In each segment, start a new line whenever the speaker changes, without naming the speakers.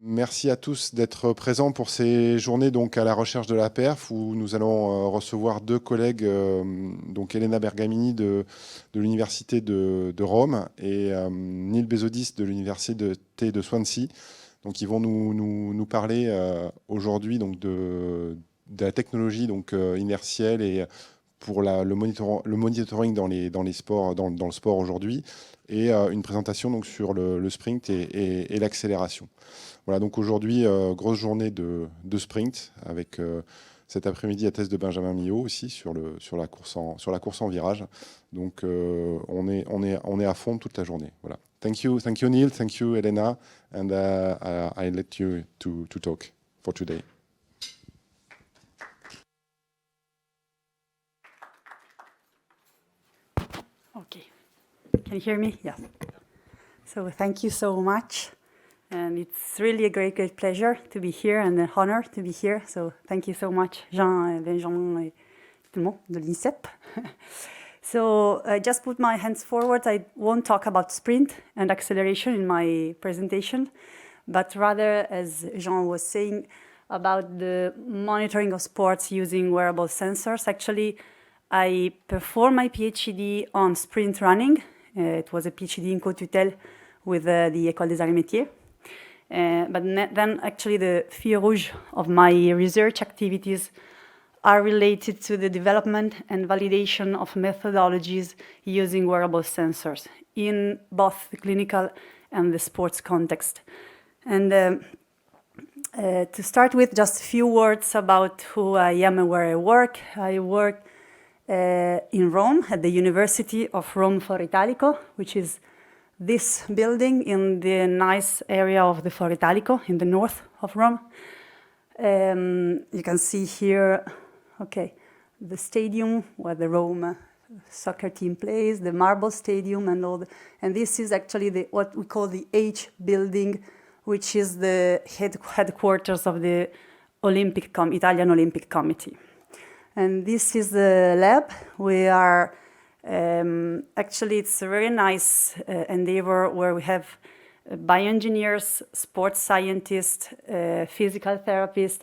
Merci à tous d'être présents pour ces journées donc à la recherche de la perf où nous allons recevoir deux collègues, donc Elena Bergamini de l'Université de Rome et Bezodis de l'Université de Swansea. Donc ils vont nous parler aujourd'hui donc de la technologie donc inertielle et pour le monitoring dans les sports, dans le sport aujourd'hui, et une présentation donc sur le sprint et l'accélération. Voilà, donc aujourd'hui, grosse journée de sprint avec cet après-midi la thèse de Benjamin Millot aussi sur la course en virage. Donc on est à fond toute la journée. Voilà. Thank you Neil, thank you Elena, and I let you to talk for today.
Okay, can you hear me? Yes. So thank you so much. And it's really a great pleasure to be here and an honor to be here. So thank you so much, Jean, Benjamin, et tout le monde de l'INSEP. So I just put my hands forward. I won't talk about sprint and acceleration in my presentation, but rather, as Jean was saying, about the monitoring of sports using wearable sensors. Actually, I performed my PhD on sprint running. It was a PhD in co-tutelle with the École des Arts et Métiers. But then actually the fil rouge of my research activities are related to the development and validation of methodologies using wearable sensors in both the clinical and the sports context. And to start with, just a few words about who I am and where I work. I work in Rome at the University of Rome Foro Italico, which is this building in the nice area of the Foro Italico in the north of Rome. You can see here, okay, the stadium where the Rome soccer team plays, the marble stadium and all. And this is actually what we call the H building, which is the headquarters of the Italian Olympic Committee. And this is the lab. We are actually, it's a very nice endeavor where we have bioengineers, sports scientists, physical therapists,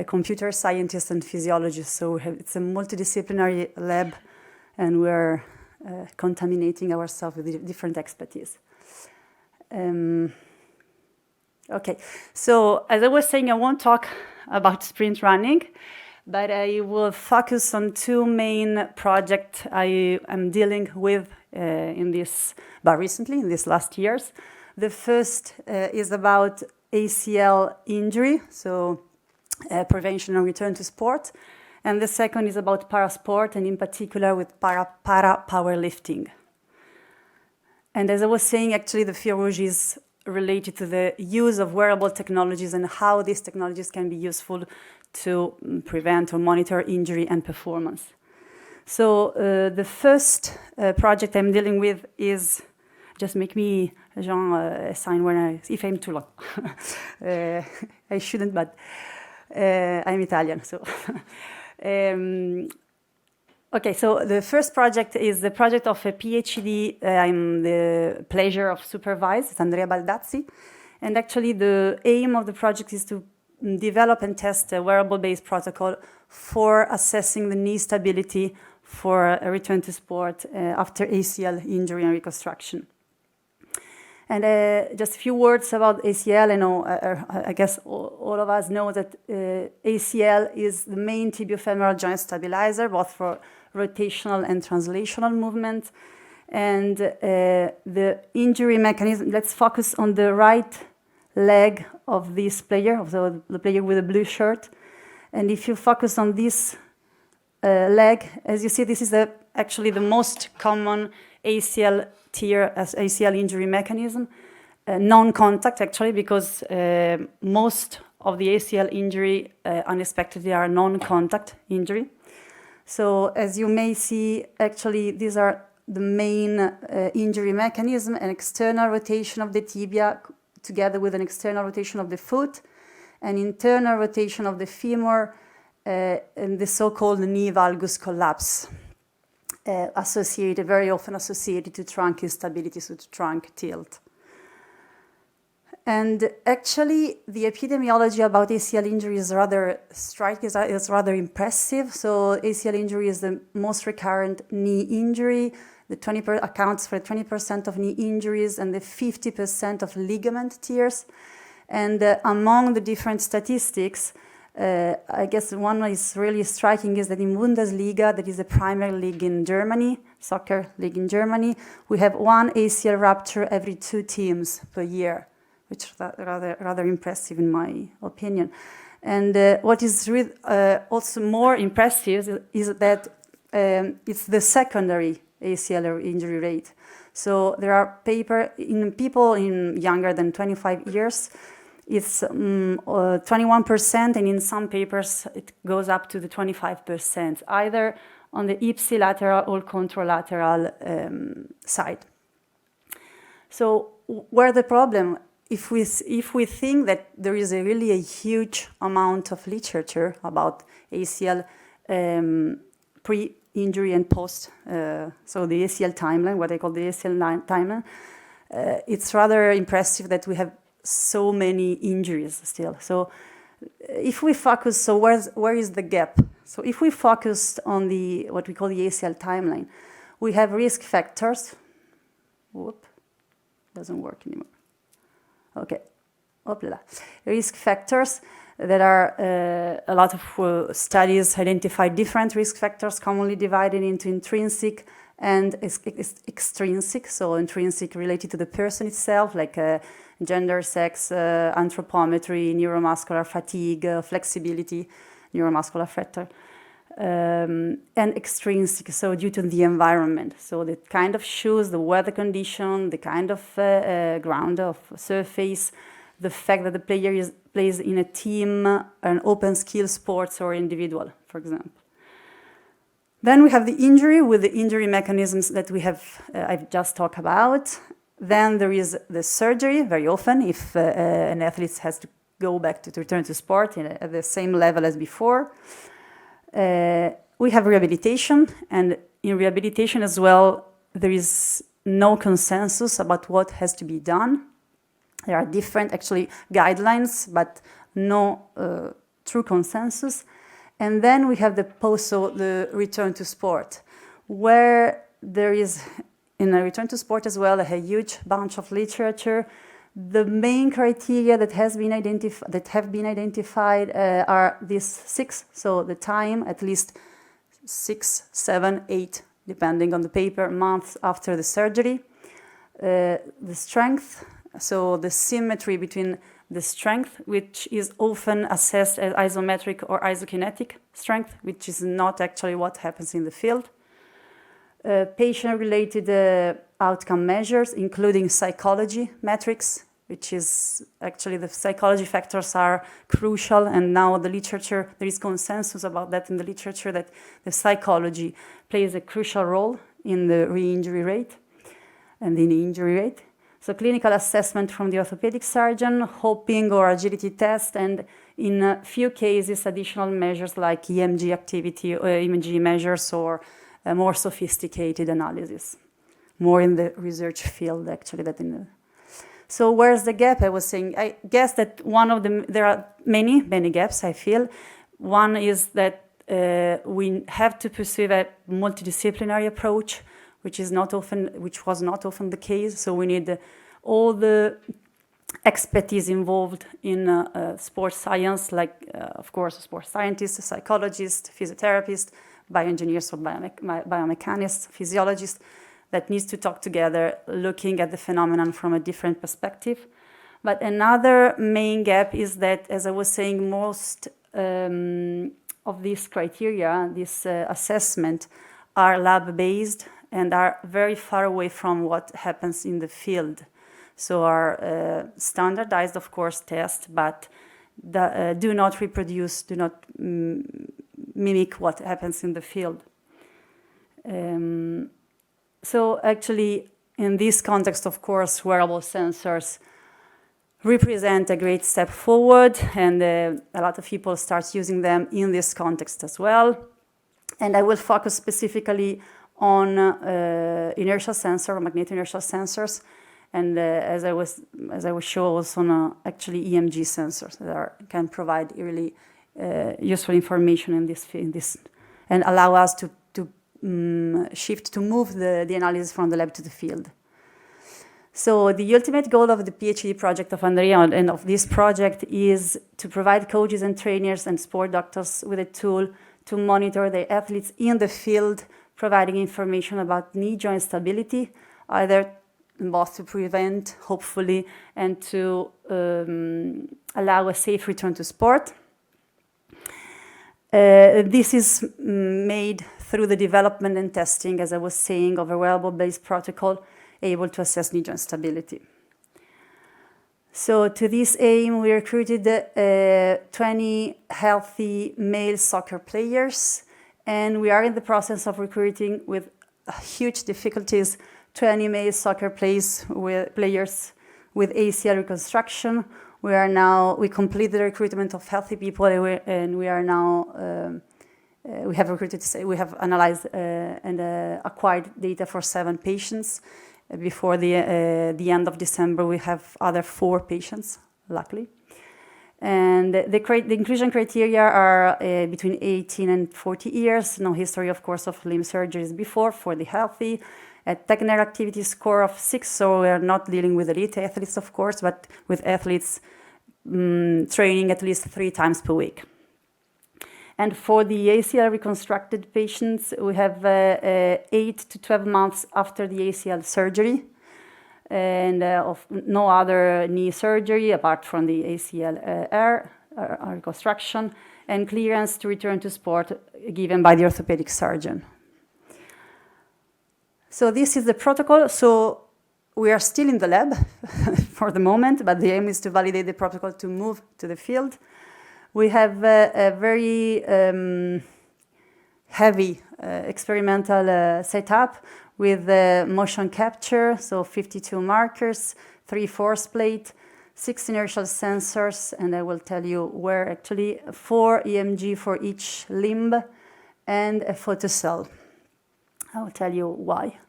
computer scientists, and physiologists. So it's a multidisciplinary lab, and we're contaminating ourselves with different expertise. Okay, so as I was saying, I won't talk about sprint running, but I will focus on two main projects I am dealing with recently, in these last years. The first is about ACL injury, so prevention and return to sport. And the second is about parasport, and in particular with para powerlifting. And as I was saying, actually the fil rouge is related to the use of wearable technologies and how these technologies can be useful to prevent or monitor injury and performance. So the first project I'm dealing with is, just make me, Jean, a sign if I'm too long. I shouldn't, but I'm Italian, so. Okay, so the first project is the project of a PhD I'm the pleasure of supervise. It's Andrea Baldazzi. And actually the aim of the project is to develop and test a wearable-based protocol for assessing the knee stability for a return to sport after ACL injury and reconstruction. And just a few words about ACL. I guess all of us know that ACL is the main tibiofemoral joint stabilizer, both for rotational and translational movement. And the injury mechanism, let's focus on the right leg of this player, of the player with the blue shirt. And if you focus on this leg, as you see, this is actually the most common ACL tear as ACL injury mechanism. Non-contact, actually, because most of the ACL injury unexpectedly are non-contact injury. So as you may see, actually, these are the main injury mechanism: an external rotation of the tibia together with an external rotation of the foot, an internal rotation of the femur, and the so-called knee valgus collapse, very often associated to trunk instability, so to trunk tilt. And actually, the epidemiology about ACL injury is rather striking, is rather impressive. So ACL injury is the most recurrent knee injury. The accounts for 20% of knee injuries and the 50% of ligament tears. And among the different statistics, I guess one that is really striking is that in Bundesliga, that is the primary league in Germany, soccer league in Germany, we have one ACL rupture every 2 teams per year, which is rather impressive in my opinion. And what is also more impressive is that it's the secondary ACL injury rate. So there are people in younger than 25 years, it's 21%, and in some papers it goes up to the 25%, either on the ipsilateral or contralateral side. So where the problem, if we think that there is really a huge amount of literature about ACL pre-injury and post, so the ACL timeline, what I call the ACL timeline, it's rather impressive that we have so many injuries still. So if we focus, so where is the gap? So if we focus on what we call the ACL timeline, we have risk factors. Whoop, doesn't work anymore. Okay, Opla. Risk factors that are a lot of studies identify different risk factors commonly divided into intrinsic and extrinsic. So intrinsic related to the person itself, like gender, sex, anthropometry, neuromuscular fatigue, flexibility, neuromuscular factor, and extrinsic, so due to the environment. So the kind of shoes, the weather condition, the kind of ground of surface, the fact that the player plays in a team, an open skill sports or individual, for example. Then we have the injury with the injury mechanisms that we have, I've just talked about. Then there is the surgery, very often, if an athlete has to go back to return to sport at the same level as before. We have rehabilitation, and in rehabilitation as well, there is no consensus about what has to be done. There are different, actually, guidelines, but no true consensus. And then we have the return to sport, where there is, in a return to sport as well, a huge bunch of literature. The main criteria that have been identified are these 6. So the time, at least 6, 7, 8, depending on the paper, months after the surgery. The strength, so the symmetry between the strength, which is often assessed as isometric or isokinetic strength, which is not actually what happens in the field. Patient-related outcome measures, including psychology metrics, which is actually the psychology factors are crucial, and now the literature, there is consensus about that in the literature, that the psychology plays a crucial role in the re-injury rate and in the injury rate. So clinical assessment from the orthopedic surgeon, hopping or agility test, and in a few cases, additional measures like EMG activity, or EMG measures, or a more sophisticated analysis, more in the research field, actually. So where's the gap? I was saying, I guess that there are many gaps, I feel. One is that we have to pursue a multidisciplinary approach, which was not often the case. So we need all the expertise involved in sports science, like, of course, sports scientists, psychologists, physiotherapists, bioengineers or biomechanists, physiologists, that needs to talk together, looking at the phenomenon from a different perspective. But another main gap is that, as I was saying, most of these criteria, this assessment, are lab-based and are very far away from what happens in the field. So are standardized, of course, tests, but do not reproduce, do not mimic what happens in the field. So actually, in this context, of course, wearable sensors represent a great step forward, and a lot of people start using them in this context as well. And I will focus specifically on inertial sensor, magnetic inertial sensors, And as I was showing, also on actually EMG sensors that can provide really useful information in this and allow us to move the analysis from the lab to the field. So the ultimate goal of the PhD project of Andrea and of this project is to provide coaches and trainers and sport doctors with a tool to monitor their athletes in the field, providing information about knee joint stability, either both to prevent, hopefully, and to allow a safe return to sport. This is made through the development and testing, as I was saying, of a wearable-based protocol able to assess knee joint stability. So to this aim, we recruited 20 healthy male soccer players, and we are in the process of recruiting with huge difficulties 20 male soccer players with ACL reconstruction. We completed the recruitment of healthy people, and we are now we have analyzed and acquired data for 7 patients. Before the end of December, we have other 4 patients, luckily. And the inclusion criteria are between 18 and 40 years, no history, of course, of limb surgeries before for the healthy, a technical activity score of 6, so we are not dealing with elite athletes, of course, but with athletes training at least 3 times per week. And for the ACL reconstructed patients, we have 8 to 12 months after the ACL surgery, and of no other knee surgery apart from the ACL reconstruction, and clearance to return to sport given by the orthopedic surgeon. So this is the protocol. So we are still in the lab for the moment, but the aim is to validate the protocol to move to the field. We have a very heavy experimental setup with motion capture, so 52 markers, 3 force plate, 6 inertial sensors, and I will tell you where actually, 4 EMG for each limb, and a photocell. I will tell you why.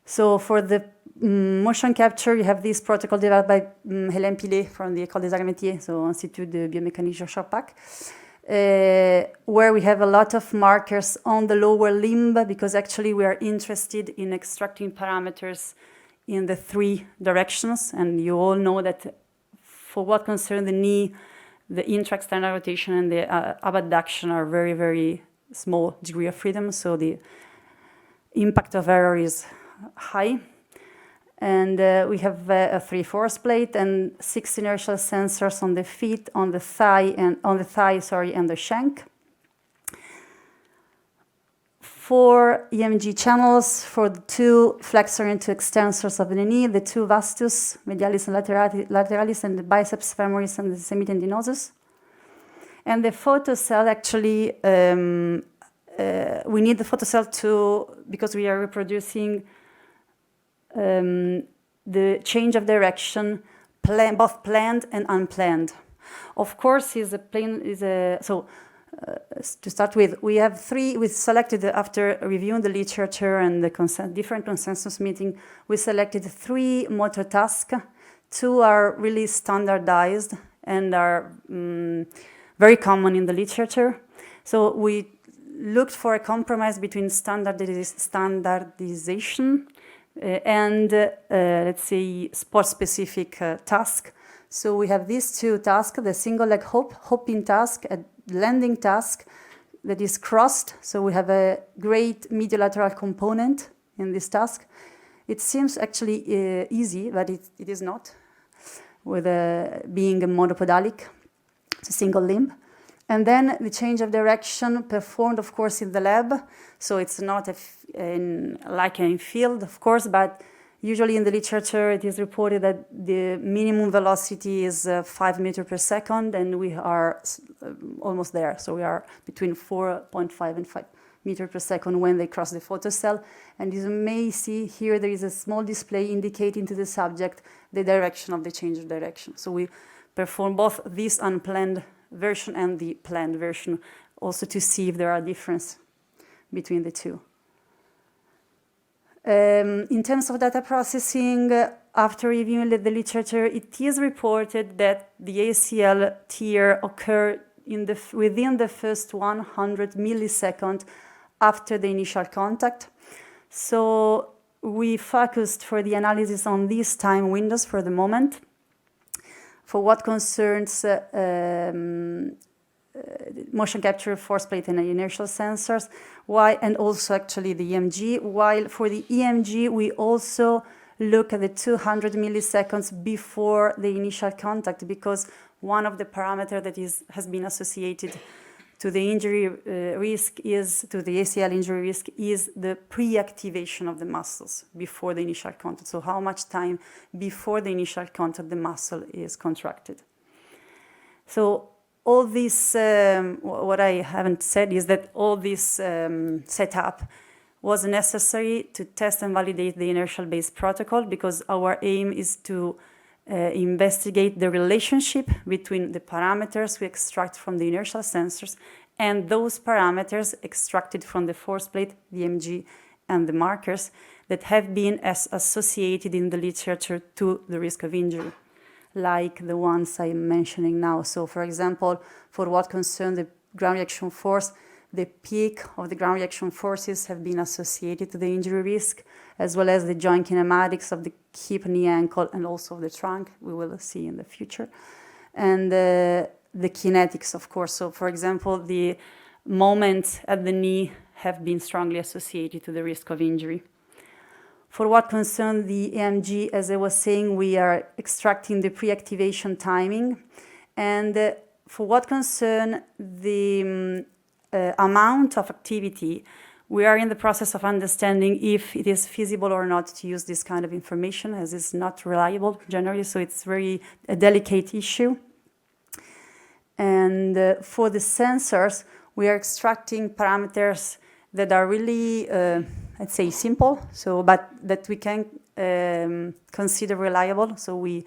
So for the motion capture, you have this protocol developed by Hélène Pilet from the École des Arts et Métiers, so Institut de Biomécanique Georges-Charpak, where we have a lot of markers on the lower limb, because actually we are interested in extracting parameters in the 3 directions, and you all know that for what concerns the knee, the intra-external rotation and the abduction are very, very small degree of freedom, so the impact of error is high. And we have a 3 force plate and 6 inertial sensors on the feet, on the thigh, and the shank. 4 EMG channels for the 2 flexor and 2 extensors of the knee, the 2 vastus, medialis and lateralis, and the biceps femoris and the semitendinosus. And the photocell, actually, we need the photocell because we are reproducing the change of direction, both planned and unplanned. Of course, to start with, we selected, after reviewing the literature and the different consensus meeting, we selected 3 motor tasks. 2 are really standardized and are very common in the literature. So we looked for a compromise between standardization and, let's say, sport-specific task. So we have these 2 tasks, the single leg hopping task, a landing task that is crossed. So we have a great mediolateral component in this task. It seems actually easy, but it is not, with being a monopodalic, it's a single limb. And then the change of direction performed, of course, in the lab. So it's not like in field, of course, but usually in the literature it is reported that the minimum velocity is 5 meters per second, and we are almost there. So we are between 4.5 and 5 meters per second when they cross the photocell. And as you may see here, there is a small display indicating to the subject the direction of the change of direction. So we perform both this unplanned version and the planned version, also to see if there are differences between the 2. In terms of data processing, after reviewing the literature, it is reported that the ACL tear occurred within the first 100 milliseconds after the initial contact. So we focused for the analysis on these time windows for the moment. For what concerns motion capture, force plate, and inertial sensors, and also actually the EMG, while for the EMG, we also look at the 200 milliseconds before the initial contact, because one of the parameters that has been associated to the injury risk to the ACL injury risk is the pre-activation of the muscles before the initial contact. So how much time before the initial contact the muscle is contracted. So all this, what I haven't said is that all this setup was necessary to test and validate the inertial-based protocol, because our aim is to investigate the relationship between the parameters we extract from the inertial sensors and those parameters extracted from the force plate, the EMG, and the markers that have been associated in the literature to the risk of injury, like the ones I'm mentioning now. So, for example, for what concerns the ground reaction force, the peak of the ground reaction forces have been associated to the injury risk, as well as the joint kinematics of the hip, knee, ankle, and also the trunk, we will see in the future. And the kinetics, of course. So, for example, the moments at the knee have been strongly associated to the risk of injury. For what concerns the EMG, as I was saying, we are extracting the pre-activation timing. And for what concerns the amount of activity, we are in the process of understanding if it is feasible or not to use this kind of information, as it's not reliable generally, so it's very a delicate issue. And for the sensors, we are extracting parameters that are really, let's say, simple, but that we can consider reliable. So we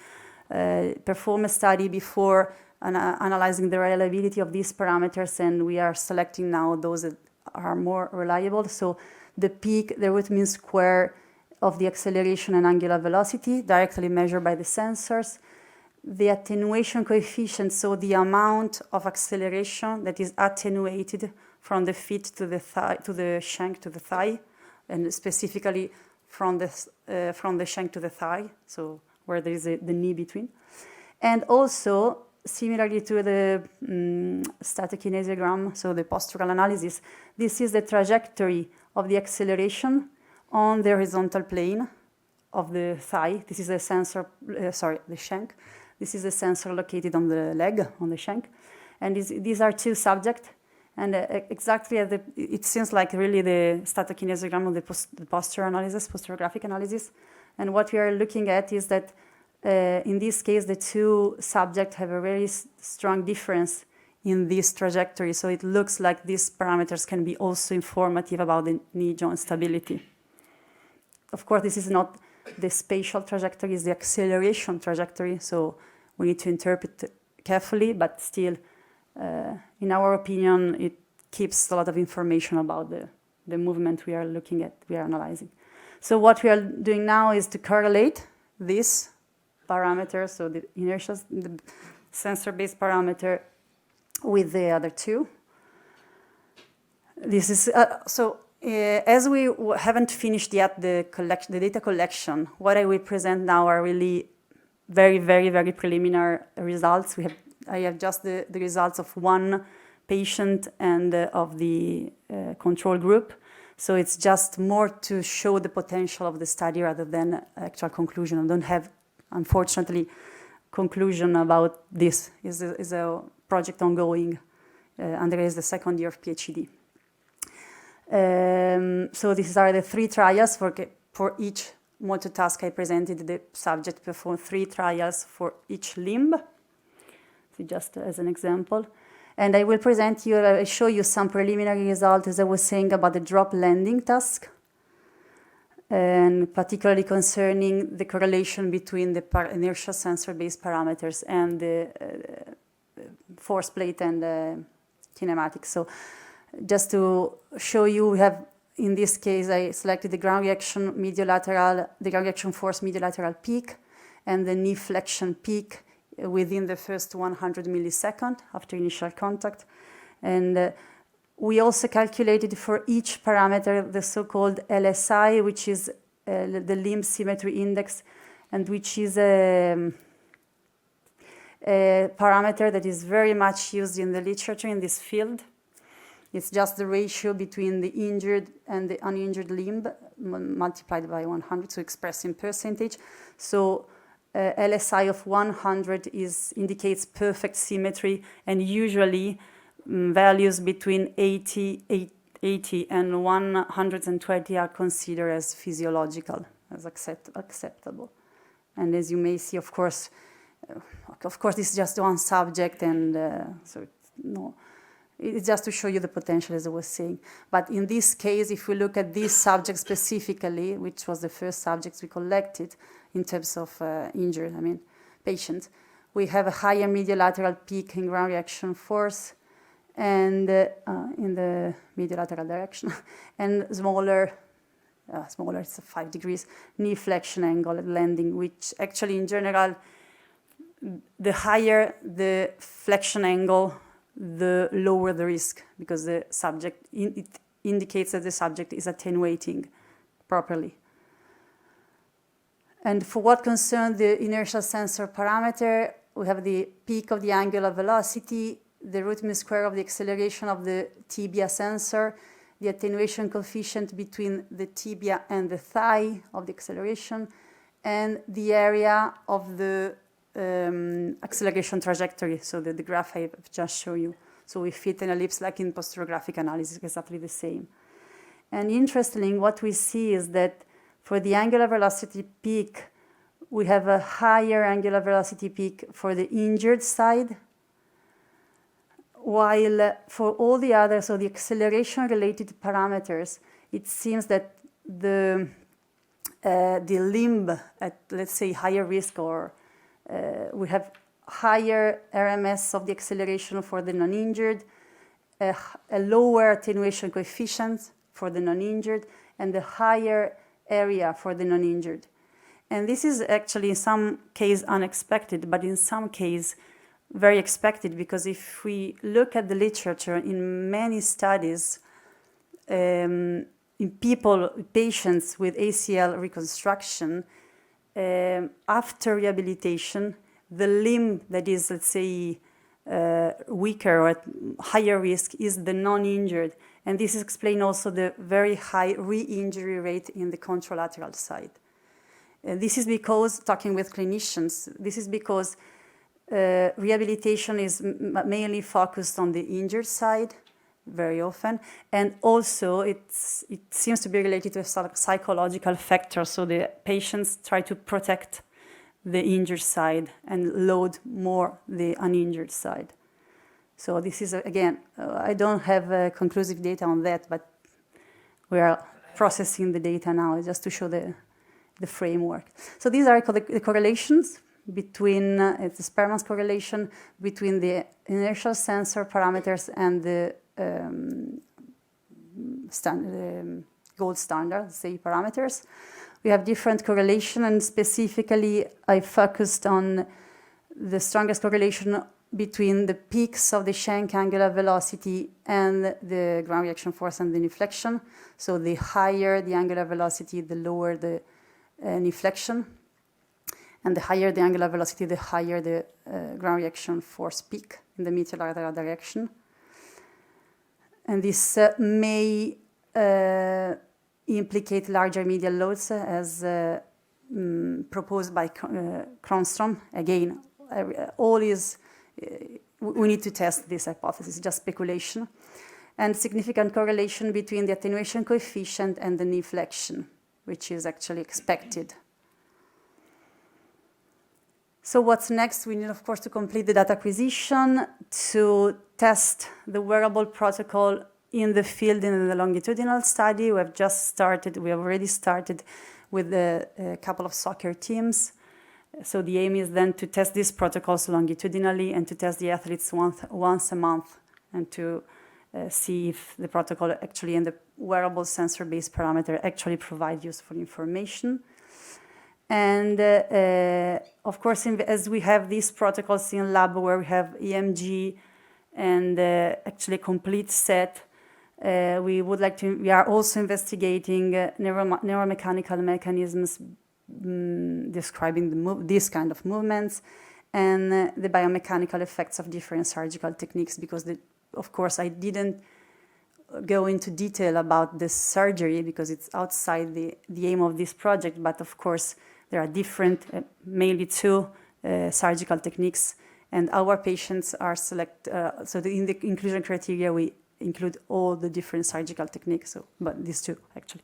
perform a study before analyzing the reliability of these parameters, and we are selecting now those that are more reliable. So the peak, the root mean square of the acceleration and angular velocity, directly measured by the sensors. The attenuation coefficient, so the amount of acceleration that is attenuated from the feet to the thigh, to the shank to the thigh, and specifically from the shank to the thigh, so where there is the knee between. And also, similarly to the statokinesiogram, so the postural analysis, this is the trajectory of the acceleration on the horizontal plane of the thigh. This is a sensor, the shank. This is a sensor located on the leg, on the shank. And these are two subjects. And exactly, it seems like really the statokinesiogram of the posture analysis, posturographic analysis. And what we are looking at is that in this case, the two subjects have a very strong difference in this trajectory. So it looks like these parameters can be also informative about the knee joint stability. Of course, this is not the spatial trajectory, it's the acceleration trajectory. So we need to interpret it carefully, but still, in our opinion, it keeps a lot of information about the movement we are looking at, we are analyzing. So what we are doing now is to correlate this parameter, so the inertial, the sensor-based parameter, with the other two. This is as we haven't finished yet the data collection, what I will present now are really very, very, very preliminary results. I have just the results of one patient and of the control group. So it's just more to show the potential of the study rather than actual conclusion. I don't have, unfortunately, conclusion about this. Is a project ongoing. Andrea is the second year of PhD. So these are the 3 trials for each multitask I presented. The subject performed 3 trials for each limb, so just as an example. And I will present you, I show you some preliminary results, as I was saying, about the drop landing task, and particularly concerning the correlation between the inertial sensor-based parameters and the force plate and kinematics. So just to show you, we have in this case, I selected the ground reaction force mediolateral peak and the knee flexion peak within the first 100 milliseconds after initial contact. And we also calculated for each parameter the so-called LSI, which is the limb symmetry index, and which is a parameter that is very much used in the literature in this field. It's just the ratio between the injured and the uninjured limb multiplied by 100, so expressed in percentage. So LSI of 100 indicates perfect symmetry, and usually values between 80 and 120 are considered as physiological, as acceptable. And as you may see, of course, this is just one subject, and it's just to show you the potential, as I was saying. But in this case, if we look at this subject specifically, which was the first subjects we collected in terms of injured, patient, we have a higher mediolateral peak in ground reaction force, and in the mediolateral direction, and smaller, it's 5 degrees, knee flexion angle at landing, which actually in general, the higher the flexion angle, the lower the risk, because the subject, it indicates that the subject is attenuating properly. And for what concerns the inertial sensor parameter, we have the peak of the angular velocity, the root mean square of the acceleration of the tibia sensor, the attenuation coefficient between the tibia and the thigh of the acceleration, and the area of the acceleration trajectory, so the graph I've just shown you. So we fit an ellipse like in posterographic analysis, exactly the same. And interestingly, what we see is that for the angular velocity peak, we have a higher angular velocity peak for the injured side, while for all the others, so the acceleration-related parameters, it seems that the limb at, let's say, higher risk, or we have higher RMS of the acceleration for the non-injured, a lower attenuation coefficient for the non-injured, and a higher area for the non-injured. And this is actually in some case unexpected, but in some case very expected, because if we look at the literature in many studies, in patients with ACL reconstruction, after rehabilitation, the limb that is, let's say, weaker or at higher risk is the non-injured. And this explains also the very high re-injury rate in the contralateral side. And this is because, talking with clinicians, this is because rehabilitation is mainly focused on the injured side very often, and also it seems to be related to a sort of psychological factor. So the patients try to protect the injured side and load more the uninjured side. So this is, again, I don't have conclusive data on that, but we are processing the data now just to show the framework. So these are the correlations between, it's the Spearman's correlation between the inertial sensor parameters and the gold standard, say, parameters. We have different correlation, and specifically I focused on the strongest correlation between the peaks of the shank angular velocity and the ground reaction force and the knee flexion. So the higher the angular velocity, the lower the knee flexion. And the higher the angular velocity, the higher the ground reaction force peak in the mediolateral direction. And this may implicate larger medial loads as proposed by Kronstrom. Again, we need to test this hypothesis, just speculation. And significant correlation between the attenuation coefficient and the knee flexion, which is actually expected. So what's next? We need, of course, to complete the data acquisition, to test the wearable protocol in the field in the longitudinal study. We have already started with a couple of soccer teams. So the aim is then to test these protocols longitudinally and to test the athletes once a month and to see if the protocol actually and the wearable sensor-based parameter actually provide useful information. And of course, as we have these protocols in lab where we have EMG and actually a complete set, we are also investigating neuromechanical mechanisms describing these kind of movements and the biomechanical effects of different surgical techniques, because of course I didn't go into detail about the surgery because it's outside the aim of this project, but of course there are different, mainly two surgical techniques, and our patients are so in the inclusion criteria we include all the different surgical techniques, but these two actually.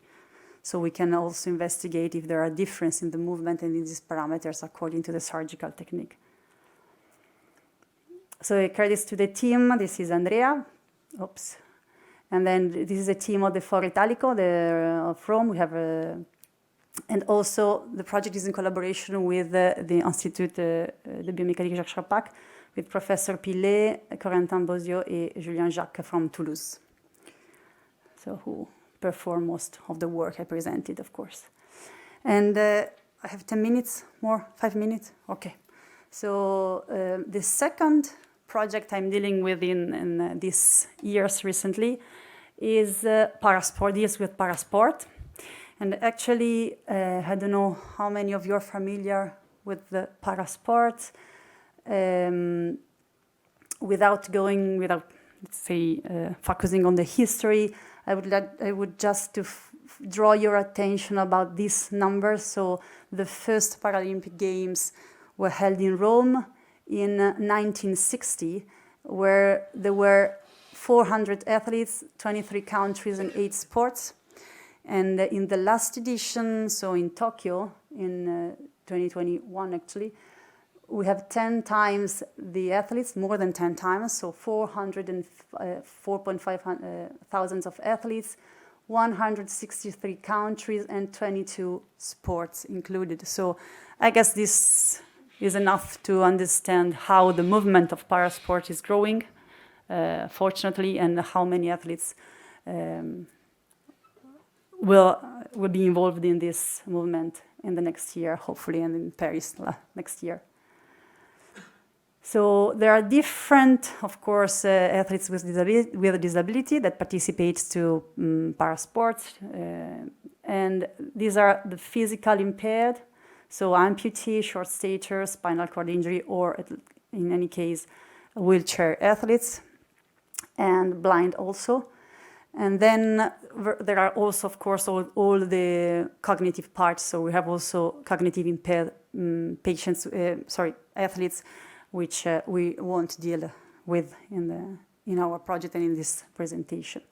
So we can also investigate if there are differences in the movement and in these parameters according to the surgical technique. So credits to the team. This is Andrea. Oops. And then this is a team of the Foro Italoco, of Rome. We have and also the project is in collaboration with the Institute de biomécanique Jacques Chirac, with Professor Pillet, Corentin Bozio, and Julien Jacques from Toulouse. So who perform most of the work I presented, of course. And I have 10 minutes more, 5 minutes? Okay. So the second project I'm dealing with in these years recently is parasport, deals with parasport. And actually, I don't know how many of you are familiar with the parasport. Without let's say, focusing on the history, I would just to draw your attention about these numbers. So the first Paralympic Games were held in Rome in 1960, where there were 400 athletes, 23 countries and 8 sports. And in the last edition, so in Tokyo, in 2021 actually, we have 10 times the athletes, more than 10 times, so 404.5 thousands of athletes, 163 countries and 22 sports included. So I guess this is enough to understand how the movement of parasport is growing, fortunately, and how many athletes will be involved in this movement in the next year, hopefully, and in Paris next year. So there are different, of course, athletes with disability that participate to parasports, and these are the physically impaired, so amputee, short stature, spinal cord injury, or in any case, wheelchair athletes, and blind also. And then there are also, of course, all the cognitive parts. So we have also cognitive impaired athletes, which we won't deal with in our project and in this presentation.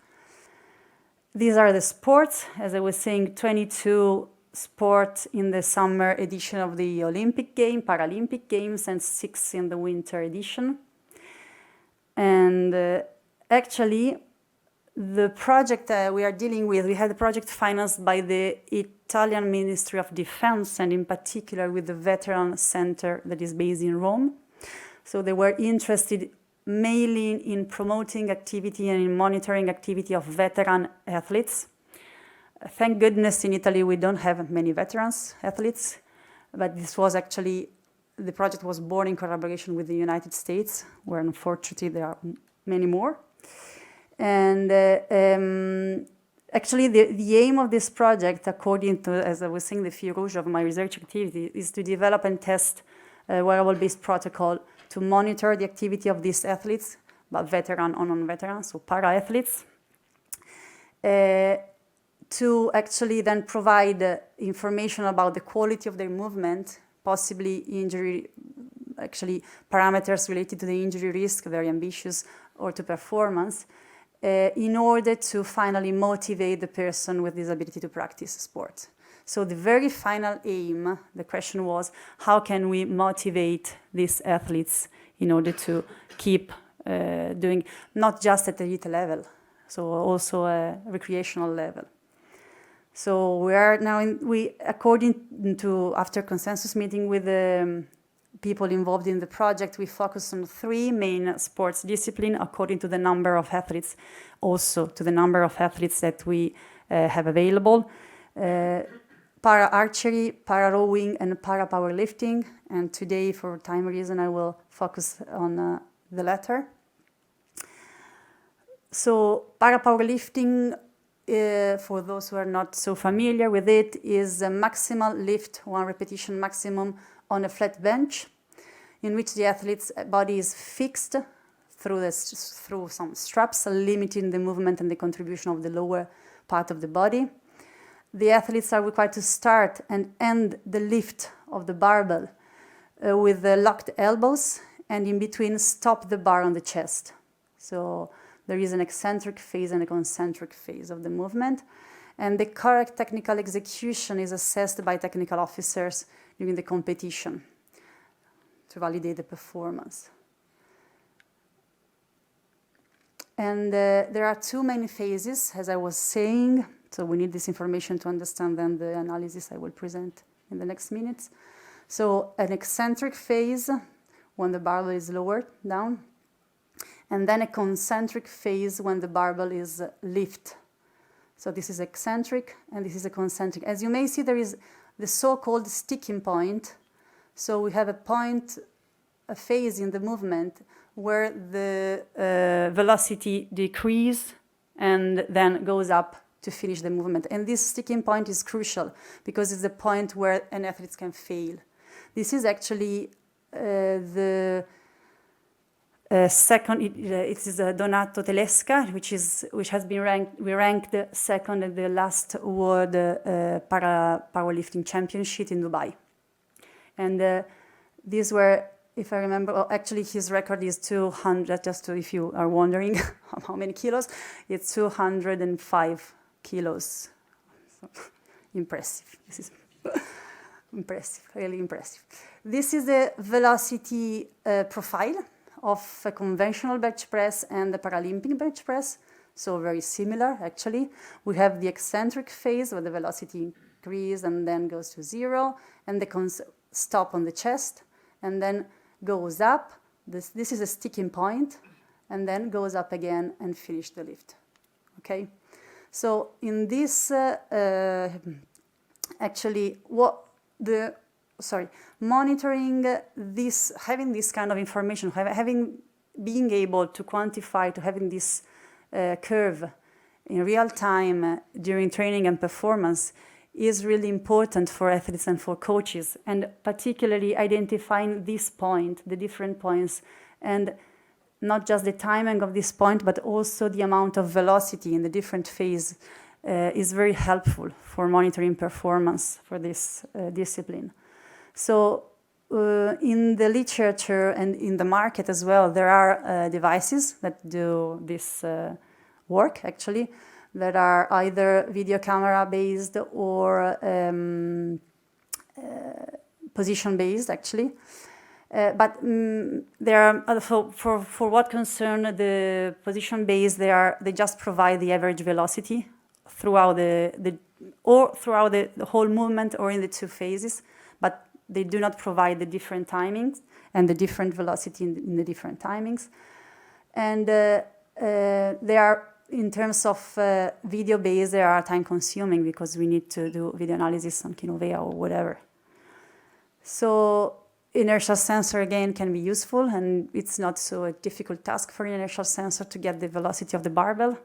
These are the sports. As I was saying, 22 sports in the summer edition of the Paralympic Games, and 6 in the winter edition. And actually, the project we are dealing with, we had a project financed by the Italian Ministry of Defense, and in particular with the Veteran Center that is based in Rome. So they were interested mainly in promoting activity and in monitoring activity of veteran athletes. Thank goodness in Italy we don't have many veterans athletes, but this was actually, the project was born in collaboration with the United States, where unfortunately there are many more. And actually, the aim of this project, according to, as I was saying, the fil rouge of my research activity, is to develop and test a wearable-based protocol to monitor the activity of these athletes, but veteran or non-veteran, so para-athletes, to actually then provide information about the quality of their movement, possibly injury, actually parameters related to the injury risk, very ambitious, or to performance, in order to finally motivate the person with disability to practice sport. So the very final aim, the question was, how can we motivate these athletes in order to keep doing, not just at the elite level, so also a recreational level. So we are now, according to, after consensus meeting with the people involved in the project, we focus on 3 main sports disciplines according to the number of athletes, also to the number of athletes that we have available. Para-archery, para-rowing, and para-powerlifting. And today, for time reason, I will focus on the latter. So para-powerlifting, for those who are not so familiar with it, is a maximal lift, 1 repetition maximum, on a flat bench, in which the athlete's body is fixed through some straps, limiting the movement and the contribution of the lower part of the body. The athletes are required to start and end the lift of the barbell with the locked elbows, and in between stop the bar on the chest. So there is an eccentric phase and a concentric phase of the movement. And the correct technical execution is assessed by technical officers during the competition to validate the performance. And there are 2 main phases, as I was saying. So we need this information to understand then the analysis I will present in the next minutes. So an eccentric phase, when the barbell is lowered down, and then a concentric phase when the barbell is lifted. So this is eccentric, and this is a concentric. As you may see, there is the so-called sticking point. So we have a phase in the movement where the velocity decreases and then goes up to finish the movement. And this sticking point is crucial because it's the point where an athlete can fail. This is actually the second. It is Donato Telesca, which has been ranked second at the last World Powerlifting Championship in Dubai. And these were, if I remember, well, actually his record is 200. Just if you are wondering how many kilos, it's 205 kilos. So, impressive. This is impressive, really impressive. This is the velocity profile of a conventional bench press and the Paralympic bench press. So very similar, actually. We have the eccentric phase where the velocity increases and then goes to 0, and the stop on the chest, and then goes up. This is a sticking point, and then goes up again and finish the lift. Okay? So in this, monitoring this, having this kind of information, being able to quantify, to having this curve in real time during training and performance is really important for athletes and for coaches, and particularly identifying this point, the different points, and not just the timing of this point, but also the amount of velocity in the different phase is very helpful for monitoring performance for this discipline. So in the literature and in the market as well, there are devices that do this work, actually, that are either video camera based or position based, actually. But there are, for what concern the position based, they just provide the average velocity throughout the whole movement or in the 2 phases, but they do not provide the different timings and the different velocity in the different timings. And they are, in terms of video based, they are time consuming because we need to do video analysis on Kinovea or whatever. So inertial sensor, again, can be useful, and it's not so a difficult task for an inertial sensor to get the velocity of the barbell.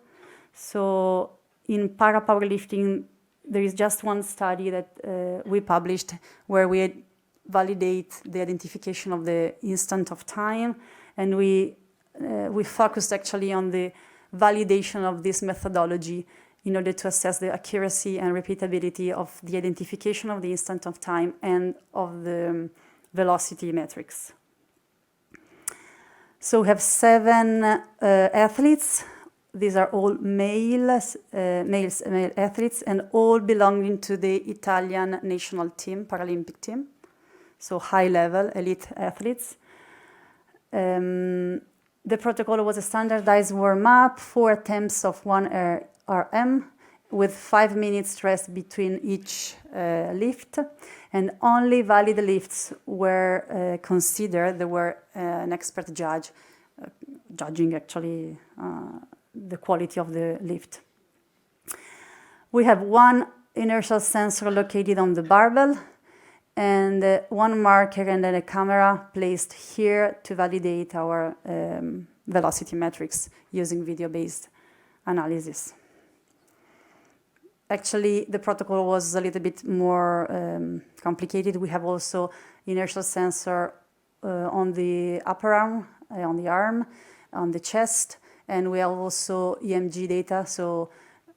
So in para-powerlifting, there is just one study that we published where we validate the identification of the instant of time, and we focused actually on the validation of this methodology in order to assess the accuracy and repeatability of the identification of the instant of time and of the velocity metrics. So we have 7 athletes. These are all male athletes, and all belonging to the Italian national team, Paralympic team. So high-level elite athletes. The protocol was a standardized warm-up, 4 attempts of 1 RM, with 5 minutes rest between each lift. and only valid lifts were considered. There were an expert judge judging actually the quality of the lift. We have one inertial sensor located on the barbell, and one marker and then a camera placed here to validate our velocity metrics using video-based analysis. Actually, the protocol was a little bit more complicated. We have also inertial sensor on the upper arm, on the arm, on the chest, and we have also EMG data. So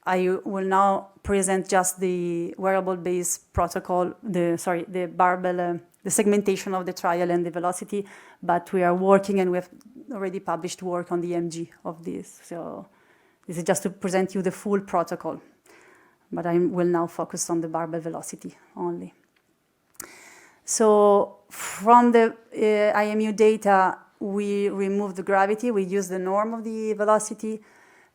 I will now present just the wearable-based protocol, the barbell, the segmentation of the trial and the velocity, but we are working and we have already published work on the EMG of this. So this is just to present you the full protocol, but I will now focus on the barbell velocity only. So from the IMU data, we remove the gravity, we use the norm of the velocity,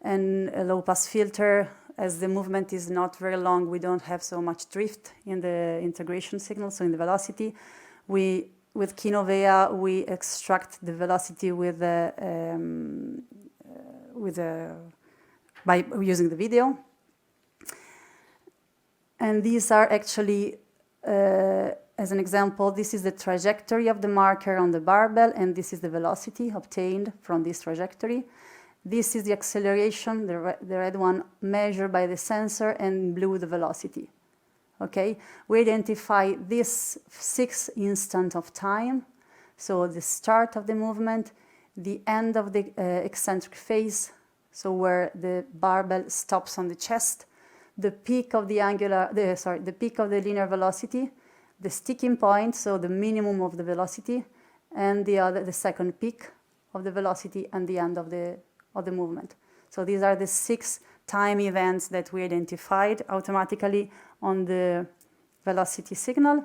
and a low-pass filter. As the movement is not very long, we don't have so much drift in the integration signal, so in the velocity. With Kinovea, we extract the velocity by using the video. And these are actually, as an example, this is the trajectory of the marker on the barbell, and this is the velocity obtained from this trajectory. This is the acceleration, the red one, measured by the sensor, and blue the velocity. Okay, we identify this 6 instant of time, so the start of the movement, the end of the eccentric phase, so where the barbell stops on the chest, the peak of the peak of the linear velocity, the sticking point, so the minimum of the velocity, and the second peak of the velocity, and the end of the movement. So these are the 6 time events that we identified automatically on the velocity signal.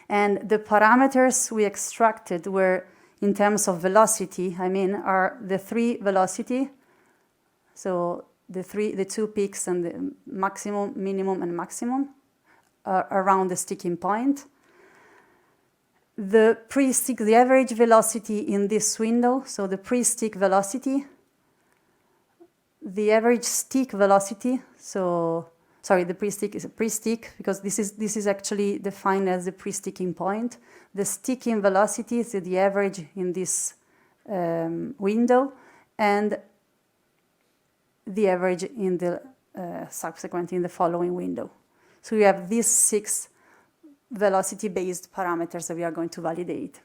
And the parameters we extracted were, in terms of velocity, are the 3 velocity, so the 2 peaks and the maximum, minimum, and maximum around the sticking point. The pre-stick, the average velocity in this window, so the pre-stick velocity, the average stick velocity, the pre-stick is a pre-stick because this is actually defined as the pre-sticking point. The sticking velocity is the average in this window, and the average in the subsequent in the following window. So we have these 6 velocity-based parameters that we are going to validate.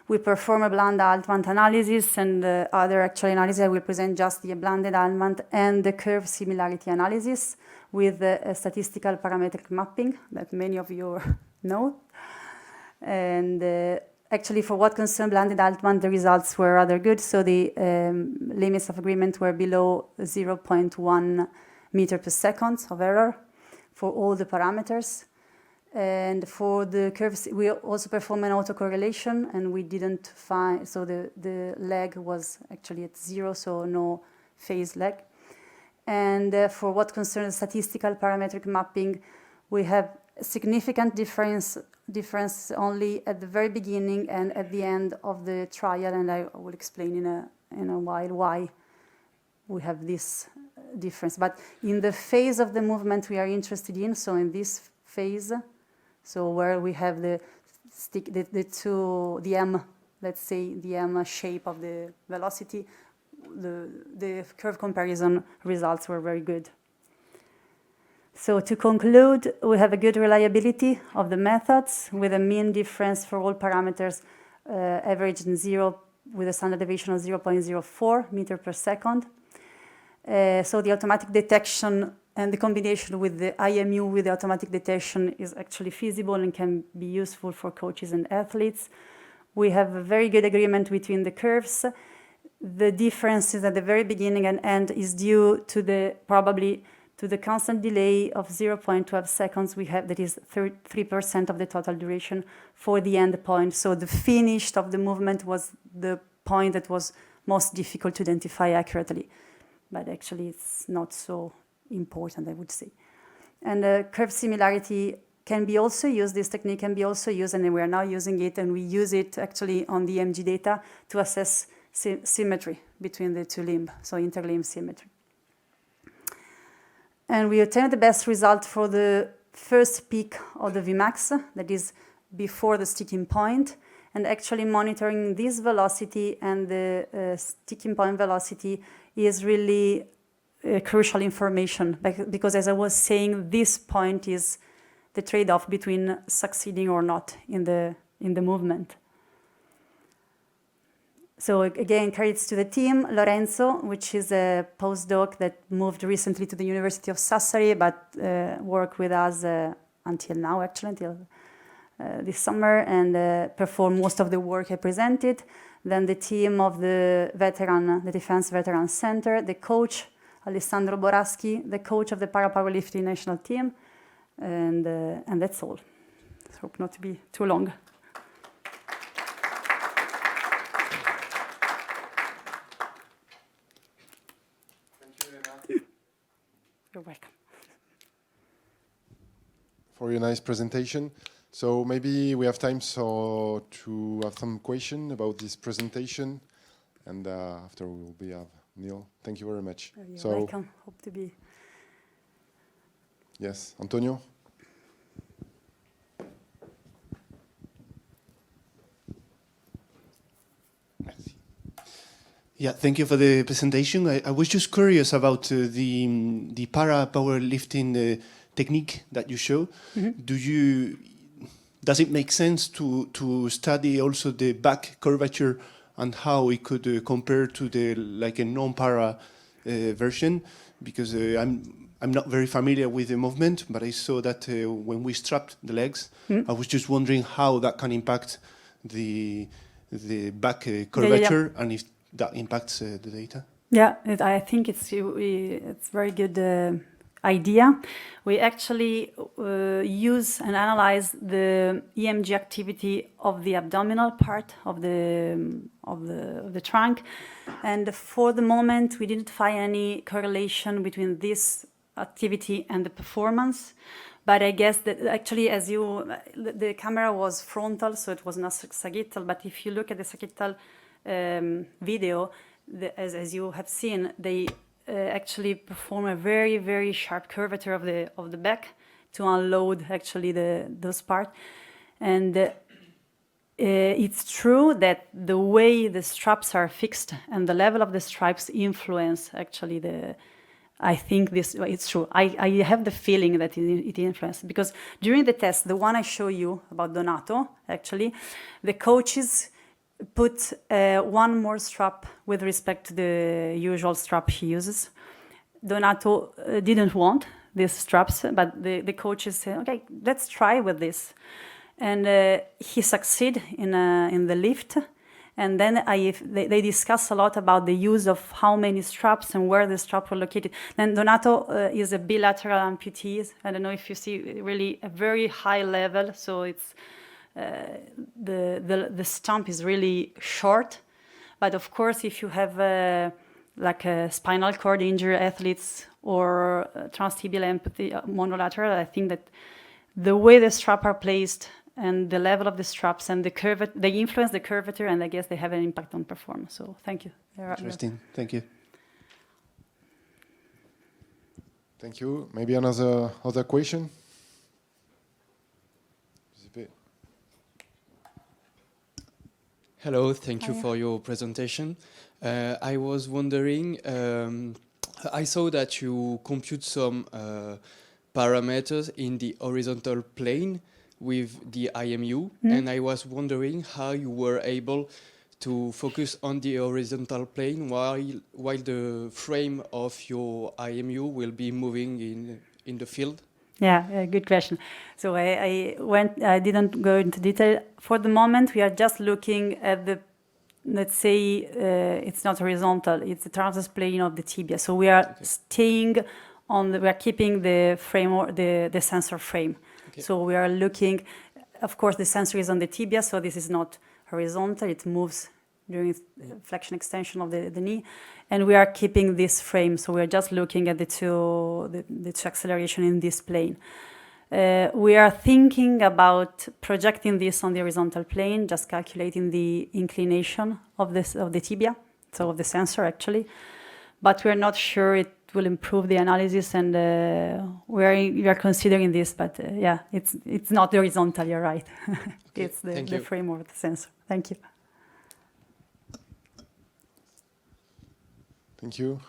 We perform a blended Altman analysis and other actual analysis. I will present just the blended Altman and the curve similarity analysis with a statistical parametric mapping that many of you know. And actually, for what concerns blended Altman, the results were rather good. So the limits of agreement were below 0.1 meter per second of error for all the parameters. And for the curves, we also perform an autocorrelation, and we didn't find, so the lag was actually at 0, so no phase lag. And for what concerns statistical parametric mapping, we have significant difference only at the very beginning and at the end of the trial, and I will explain in a while why we have this difference. But in the phase of the movement we are interested in, so in this phase, so where we have the M, let's say the M shape of the velocity, the curve comparison results were very good. So to conclude, we have a good reliability of the methods with a mean difference for all parameters averaged in 0 with a standard deviation of 0.04 meter per second. So the automatic detection and the combination with the IMU with the automatic detection is actually feasible and can be useful for coaches and athletes. We have a very good agreement between the curves. The differences at the very beginning and end is due to probably to the constant delay of 0.12 seconds we have, that is 3% of the total duration for the end point. So the finish of the movement was the point that was most difficult to identify accurately. But actually it's not so important, I would say. And the curve similarity can be also used, this technique can be also used, and we are now using it, and we use it actually on the EMG data to assess symmetry between the two limbs, so interlimb symmetry. And we obtained the best result for the first peak of the Vmax, that is before the sticking point, and actually monitoring this velocity and the sticking point velocity is really crucial information, because as I was saying, this point is the trade-off between succeeding or not in the movement. So again, credits to the team. Lorenzo, which is a postdoc that moved recently to the University of Sassari, but worked with us until now, actually, until this summer, and performed most of the work I presented. Then the team of the Defense Veteran Center, the coach, Alessandro Boraschi, the coach of the Para-Powerlifting national team, and that's all. I hope not to be too long.
Thank you, Elena.
You're welcome.
For your nice presentation. So maybe we have time to have some question about this presentation, and after we will have Neil. Thank you very much.
You're welcome. Hope to be.
Yes, Antonio.
Yeah, thank you for the presentation. I was just curious about the para-powerlifting technique that you show. Mm-hmm. Does it make sense to study also the back curvature and how it could compare to a non-para version? Because I'm not very familiar with the movement, but I saw that when we strapped the legs, I was just wondering how that can impact the back curvature, and if that impacts the data.
Yeah, I think it's very good idea. We actually use and analyze the EMG activity of the abdominal part of the trunk, and for the moment we didn't find any correlation between this activity and the performance. But I guess that actually, the camera was frontal, so it was not sagittal. But if you look at the sagittal video, as you have seen, they actually perform a very, very sharp curvature of the back to unload actually those parts. And it's true that the way the straps are fixed and the level of the straps influence actually I think it's true. I have the feeling that it influences, because during the test, the one I show you about Donato, actually, the coaches put one more strap with respect to the usual strap he uses. Donato didn't want these straps, but the coaches said, okay, let's try with this. And he succeeded in the lift. And then they discuss a lot about the use of how many straps and where the straps were located. Then Donato is a bilateral amputee. I don't know if you see really a very high level. So it's the stump is really short. But of course, if you have like a spinal cord injury athletes or transtibial empathy monolateral, I think that the way the straps are placed and the level of the straps and the curve, they influence the curvature, and I guess they have an impact on performance. So thank you.
Interesting. Thank you.
Thank you. Maybe another question?
Hello, thank you for your presentation. I was wondering, I saw that you compute some parameters in the horizontal plane with the IMU, and I was wondering how you were able to focus on the horizontal plane while the frame of your IMU will be moving in the field.
Yeah, good question. So I didn't go into detail. For the moment, we are just looking at the, let's say, it's not horizontal, it's the transverse plane of the tibia. So we are staying on, we are keeping the frame, or the sensor frame. Okay. So we are looking, of course, the sensor is on the tibia, so this is not horizontal, it moves during flexion extension of the knee. And we are keeping this frame, so we are just looking at the two acceleration in this plane. We are thinking about projecting this on the horizontal plane, just calculating the inclination of the tibia, so of the sensor actually. But we're not sure it will improve the analysis, and we are considering this. But yeah, it's not the horizontal. You're right.
Okay,
It's the frame of the sensor. Thank you.
Thank you.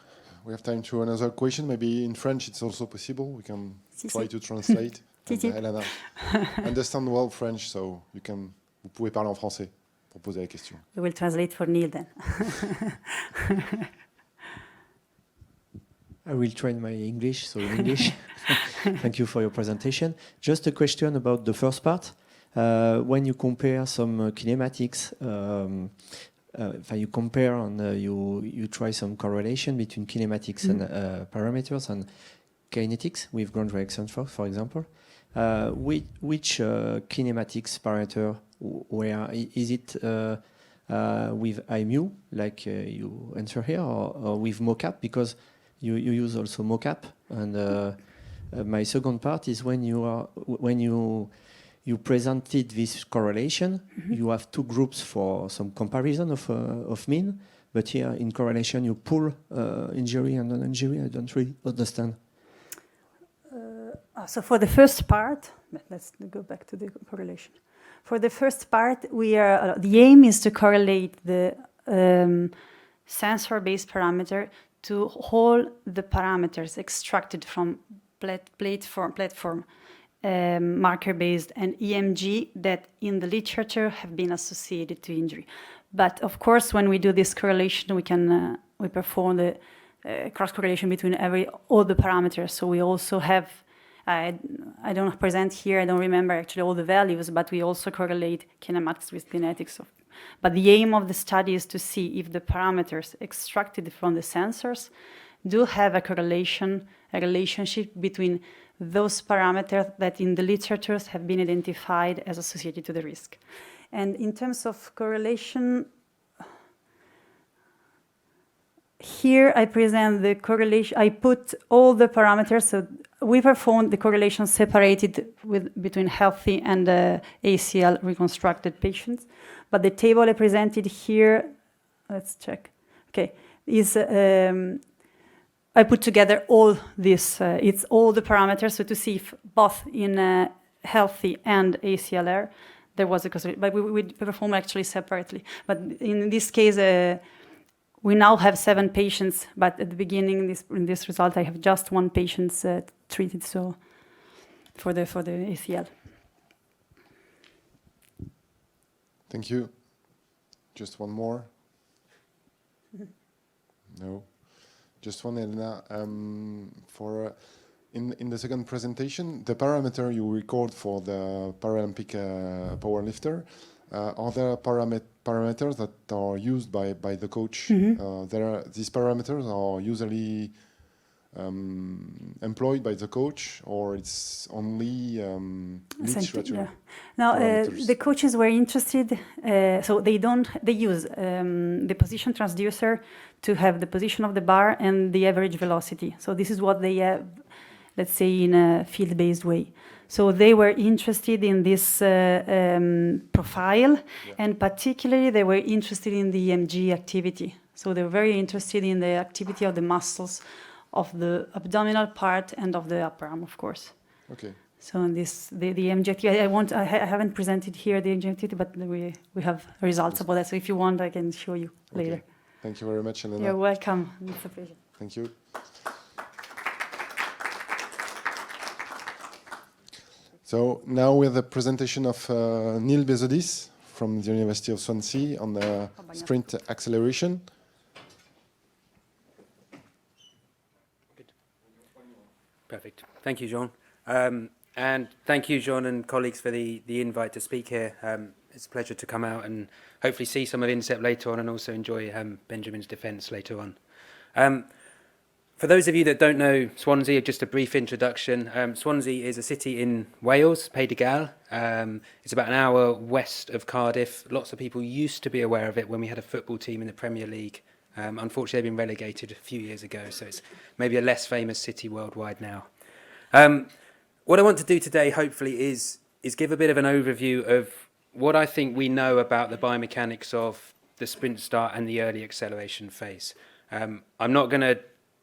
We have time to another question. Maybe in French it's also possible. We can
Si,
try
si.
to translate.
Si, si.
Elena understand well French, so vous pouvez parler en français pour poser la question.
We will translate for Neil then.
I will train my English, so in English. Thank you for your presentation. Just a question about the first part. When you compare some kinematics, you compare and you try some correlation between kinematics and parameters and kinetics with ground reaction force, for example. Which kinematics parameter where is it with IMU, like you answer here, or with mocap? Because you use also mocap. And my second part is when you presented this correlation, you have two groups for some comparison of mean, but here in correlation you pull injury and non-injury. I don't really understand.
So for the first part, let's go back to the correlation. For the first part, the aim is to correlate the sensor-based parameter to all the parameters extracted from platform marker-based and EMG that in the literature have been associated to injury. But of course, when we do this correlation, we perform the cross-correlation between all the parameters. So we also have, I don't present here, I don't remember actually all the values, but we also correlate kinematics with kinetics. But the aim of the study is to see if the parameters extracted from the sensors do have a relationship between those parameters that in the literature have been identified as associated to the risk. And in terms of correlation, here I present the correlation. I put all the parameters. So we performed the correlation separated between healthy and ACL reconstructed patients. But the table I presented here, let's check. Okay, is I put together all this. It's all the parameters. So to see if both in healthy and ACLR there was a correlation. But we perform actually separately. But in this case, we now have 7 patients. But at the beginning, in this result, I have just 1 patient treated. So for the ACL.
Thank you. Just one more? No. Just one, Elena. In the second presentation, the parameter you record for the Paralympic powerlifter, are there parameters that are used by the coach? These parameters are usually employed by the coach, or it's only literature?
Yeah. Now, the coaches were interested, so they use the position transducer to have the position of the bar and the average velocity. So this is what they have, let's say, in a field-based way. So they were interested in this profile, and particularly they were interested in the EMG activity. So they were very interested in the activity of the muscles of the abdominal part and of the upper arm, of course.
Okay.
So in this, the EMG activity, I haven't presented here the EMG activity, but we have results about that. So if you want, I can show you later.
Thank you very much, Elena.
You're welcome. It's a pleasure.
Thank you. So now we have the presentation of Neil Bezodis from the University of Swansea on the sprint acceleration.
Perfect. Thank you, Jean. And thank you, Jean and colleagues, for the invite to speak here. It's a pleasure to come out and hopefully see some of INSEP later on, and also enjoy Benjamin's defence later on. For those of you that don't know Swansea, just a brief introduction. Swansea is a city in Wales, Pays de Galles. It's about an hour west of Cardiff. Lots of people used to be aware of it when we had a football team in the Premier League. Unfortunately, they've been relegated a few years ago, so it's maybe a less famous city worldwide now. what I want to do today, hopefully, is give a bit of an overview of what I think we know about the biomechanics of the sprint start and the early acceleration phase. I'm not going to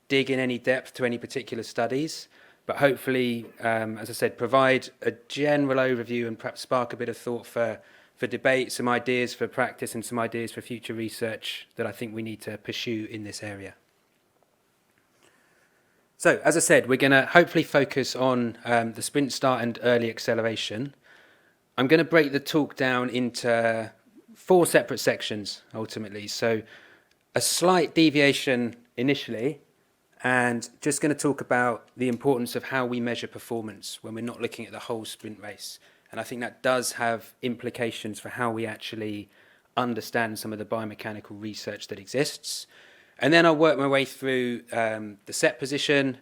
dig in any depth to any particular studies, but hopefully, as I said, provide a general overview and perhaps spark a bit of thought for debate, some ideas for practice and some ideas for future research that I think we need to pursue in this area. So, as I said, we're going to hopefully focus on the sprint start and early acceleration. I'm going to break the talk down into 4 separate sections, ultimately. So, a slight deviation initially, and just going to talk about the importance of how we measure performance when we're not looking at the whole sprint race. And I think that does have implications for how we actually understand some of the biomechanical research that exists. And then I'll work my way through the set position,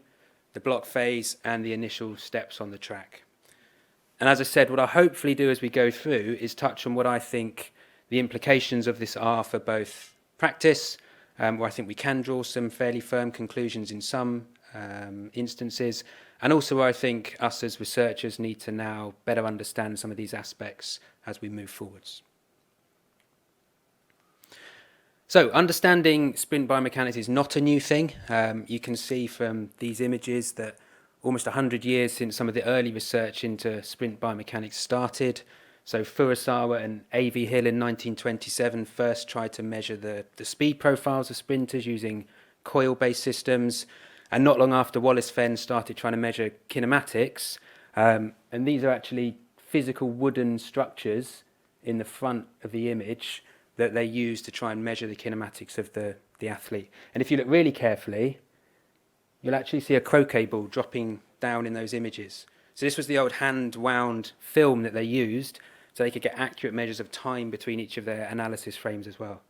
the block phase, and the initial steps on the track. And as I said, what I'll hopefully do as we go through is touch on what I think the implications of this are for both practice, where I think we can draw some fairly firm conclusions in some instances, and also where I think us as researchers need to now better understand some of these aspects as we move forwards. So, understanding sprint biomechanics is not a new thing. You can see from these images that almost 100 years since some of the early research into sprint biomechanics started. So Furusawa and A.V. Hill in 1927 first tried to measure the speed profiles of sprinters using coil-based systems. And not long after, Wallace Fenn started trying to measure kinematics. And these are actually physical wooden structures in the front of the image that they use to try and measure the kinematics of the athlete. And if you look really carefully, you'll actually see a croquet ball dropping down in those images. So this was the old hand-wound film that they used so they could get accurate measures of time between each of their analysis frames as well.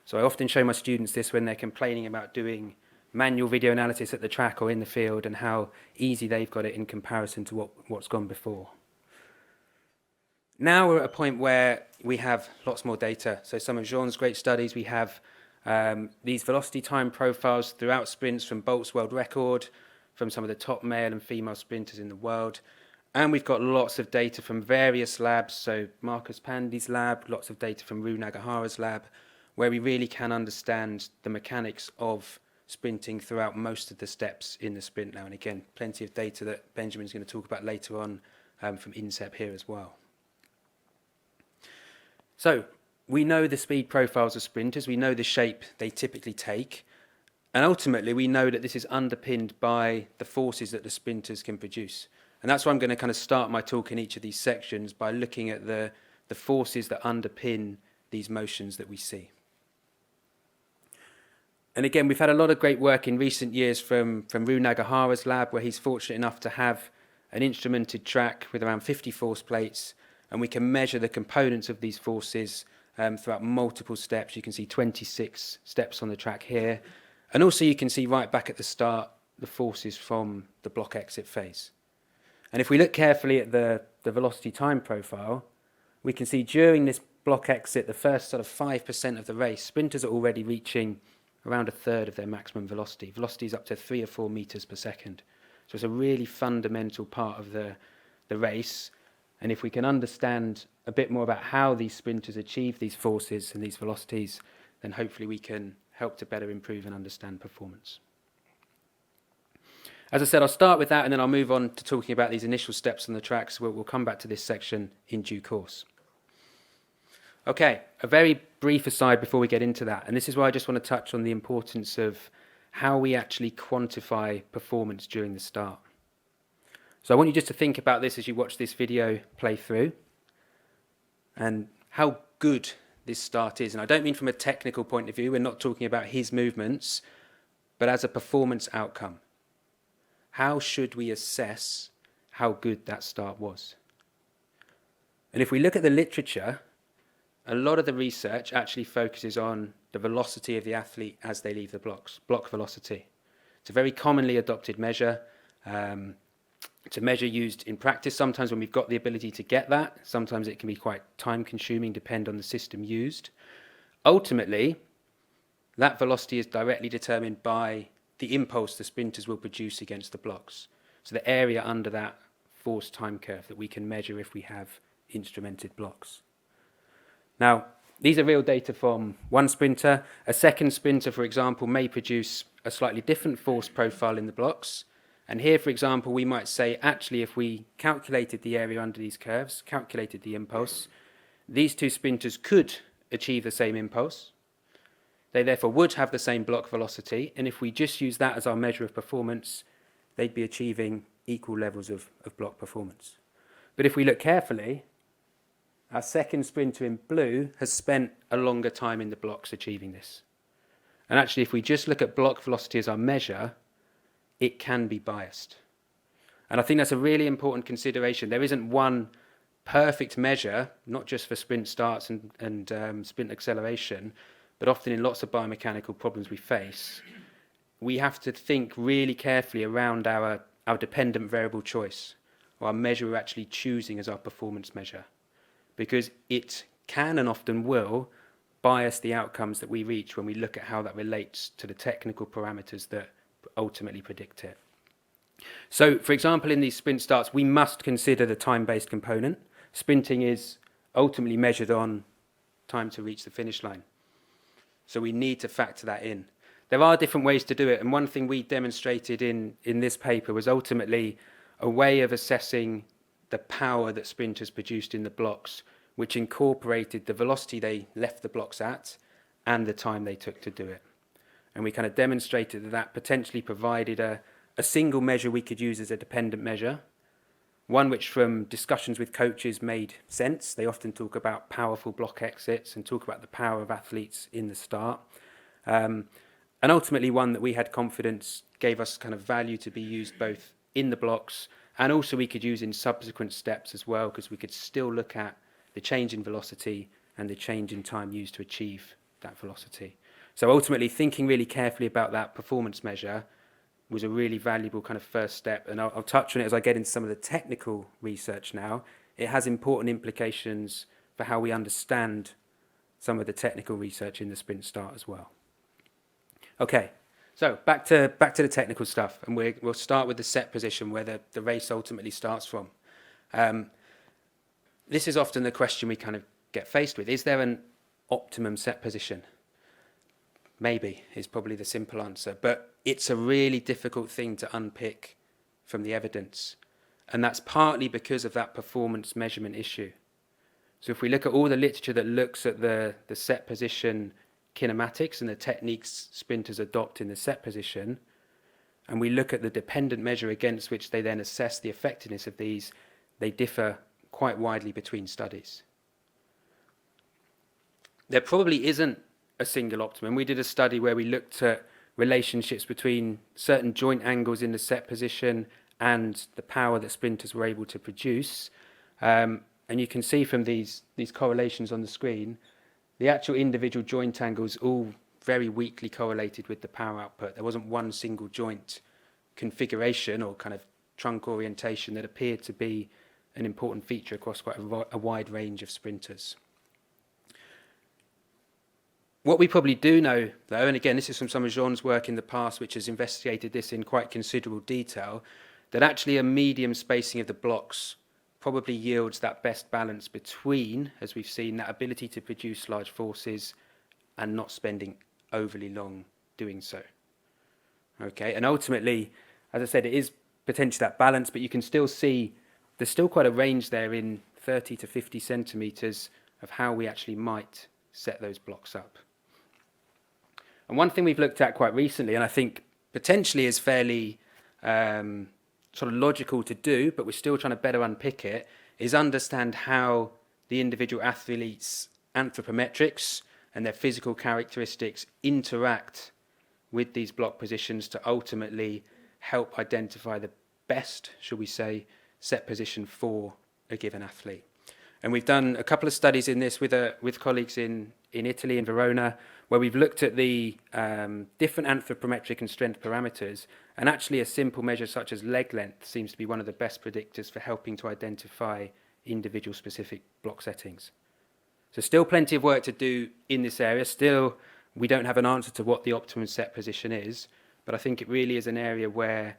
So I often show my students this when they're complaining about doing manual video analysis at the track or in the field and how easy they've got it in comparison to what's gone before. Now we're at a point where we have lots more data. So some of Jean's great studies, we have these velocity time profiles throughout sprints from Bolt's world record, from some of the top male and female sprinters in the world. And we've got lots of data from various labs, so Marcus Pandy's lab, lots of data from Ru Nagahara's lab, where we really can understand the mechanics of sprinting throughout most of the steps in the sprint now. And again, plenty of data that Benjamin's going to talk about later on from INSEP here as well. So we know the speed profiles of sprinters, we know the shape they typically take, and ultimately we know that this is underpinned by the forces that the sprinters can produce. And that's why I'm going to kind of start my talk in each of these sections by looking at the forces that underpin these motions that we see. And again, we've had a lot of great work in recent years from Ru Nagahara's lab, where he's fortunate enough to have an instrumented track with around 50 force plates, and we can measure the components of these forces throughout multiple steps. You can see 26 steps on the track here. And also you can see right back at the start the forces from the block exit phase. And if we look carefully at the velocity time profile, we can see during this block exit, the first sort of 5% of the race, sprinters are already reaching around a third of their maximum velocity. Velocity is up to 3 or 4 meters per second. So it's a really fundamental part of the race. And if we can understand a bit more about how these sprinters achieve these forces and these velocities, then hopefully we can help to better improve and understand performance. As I said, I'll start with that and then I'll move on to talking about these initial steps on the track, so we'll come back to this section in due course. Okay, a very brief aside before we get into that, and this is why I just want to touch on the importance of how we actually quantify performance during the start. So I want you just to think about this as you watch this video play through and how good this start is. And I don't mean from a technical point of view, we're not talking about his movements, but as a performance outcome. How should we assess how good that start was? And if we look at the literature, a lot of the research actually focuses on the velocity of the athlete as they leave the blocks, block velocity. It's a very commonly adopted measure. It's a measure used in practice sometimes when we've got the ability to get that. Sometimes it can be quite time-consuming, depend on the system used. Ultimately, that velocity is directly determined by the impulse the sprinters will produce against the blocks. So the area under that force time curve that we can measure if we have instrumented blocks. Now, these are real data from one sprinter. A second sprinter, for example, may produce a slightly different force profile in the blocks. And here, for example, we might say, actually, if we calculated the area under these curves, calculated the impulse, these two sprinters could achieve the same impulse. They therefore would have the same block velocity. And if we just use that as our measure of performance, they'd be achieving equal levels of block performance. But if we look carefully, our second sprinter in blue has spent a longer time in the blocks achieving this. And actually, if we just look at block velocity as our measure, it can be biased. And I think that's a really important consideration. There isn't one perfect measure, not just for sprint starts and sprint acceleration, but often in lots of biomechanical problems we face, we have to think really carefully around our dependent variable choice, or our measure we're actually choosing as our performance measure, because it can and often will bias the outcomes that we reach when we look at how that relates to the technical parameters that ultimately predict it. So, for example, in these sprint starts, we must consider the time-based component. Sprinting is ultimately measured on time to reach the finish line. So we need to factor that in. There are different ways to do it, and one thing we demonstrated in this paper was ultimately a way of assessing the power that sprinters produced in the blocks, which incorporated the velocity they left the blocks at and the time they took to do it. And we kind of demonstrated that that potentially provided a single measure we could use as a dependent measure, one which from discussions with coaches made sense. They often talk about powerful block exits and talk about the power of athletes in the start. And ultimately one that we had confidence gave us kind of value to be used both in the blocks and also we could use in subsequent steps as well, because we could still look at the change in velocity and the change in time used to achieve that velocity. So ultimately thinking really carefully about that performance measure was a really valuable kind of first step. And I'll touch on it as I get into some of the technical research now. It has important implications for how we understand some of the technical research in the sprint start as well. Okay, so back to the technical stuff, and we'll start with the set position where the race ultimately starts from. This is often the question we kind of get faced with. Is there an optimum set position? Maybe is probably the simple answer, but it's a really difficult thing to unpick from the evidence. And that's partly because of that performance measurement issue. So if we look at all the literature that looks at the set position kinematics and the techniques sprinters adopt in the set position, and we look at the dependent measure against which they then assess the effectiveness of these, they differ quite widely between studies. There probably isn't a single optimum. We did a study where we looked at relationships between certain joint angles in the set position and the power that sprinters were able to produce. And you can see from these correlations on the screen, the actual individual joint angles all very weakly correlated with the power output. There wasn't one single joint configuration or kind of trunk orientation that appeared to be an important feature across quite a wide range of sprinters. What we probably do know, though, and again, this is from some of Jean's work in the past, which has investigated this in quite considerable detail, that actually a medium spacing of the blocks probably yields that best balance between, as we've seen, that ability to produce large forces and not spending overly long doing so. Okay, and ultimately, as I said, it is potentially that balance, but you can still see there's still quite a range there in 30 to 50 centimetres of how we actually might set those blocks up. And one thing we've looked at quite recently, and I think potentially is fairly sort of logical to do, but we're still trying to better unpick it, is understand how the individual athletes' anthropometrics and their physical characteristics interact with these block positions to ultimately help identify the best, shall we say, set position for a given athlete. And we've done a couple of studies in this with colleagues in Italy, in Verona, where we've looked at the different anthropometric and strength parameters, and actually a simple measure such as leg length seems to be one of the best predictors for helping to identify individual specific block settings. So still plenty of work to do in this area. Still, we don't have an answer to what the optimum set position is, but I think it really is an area where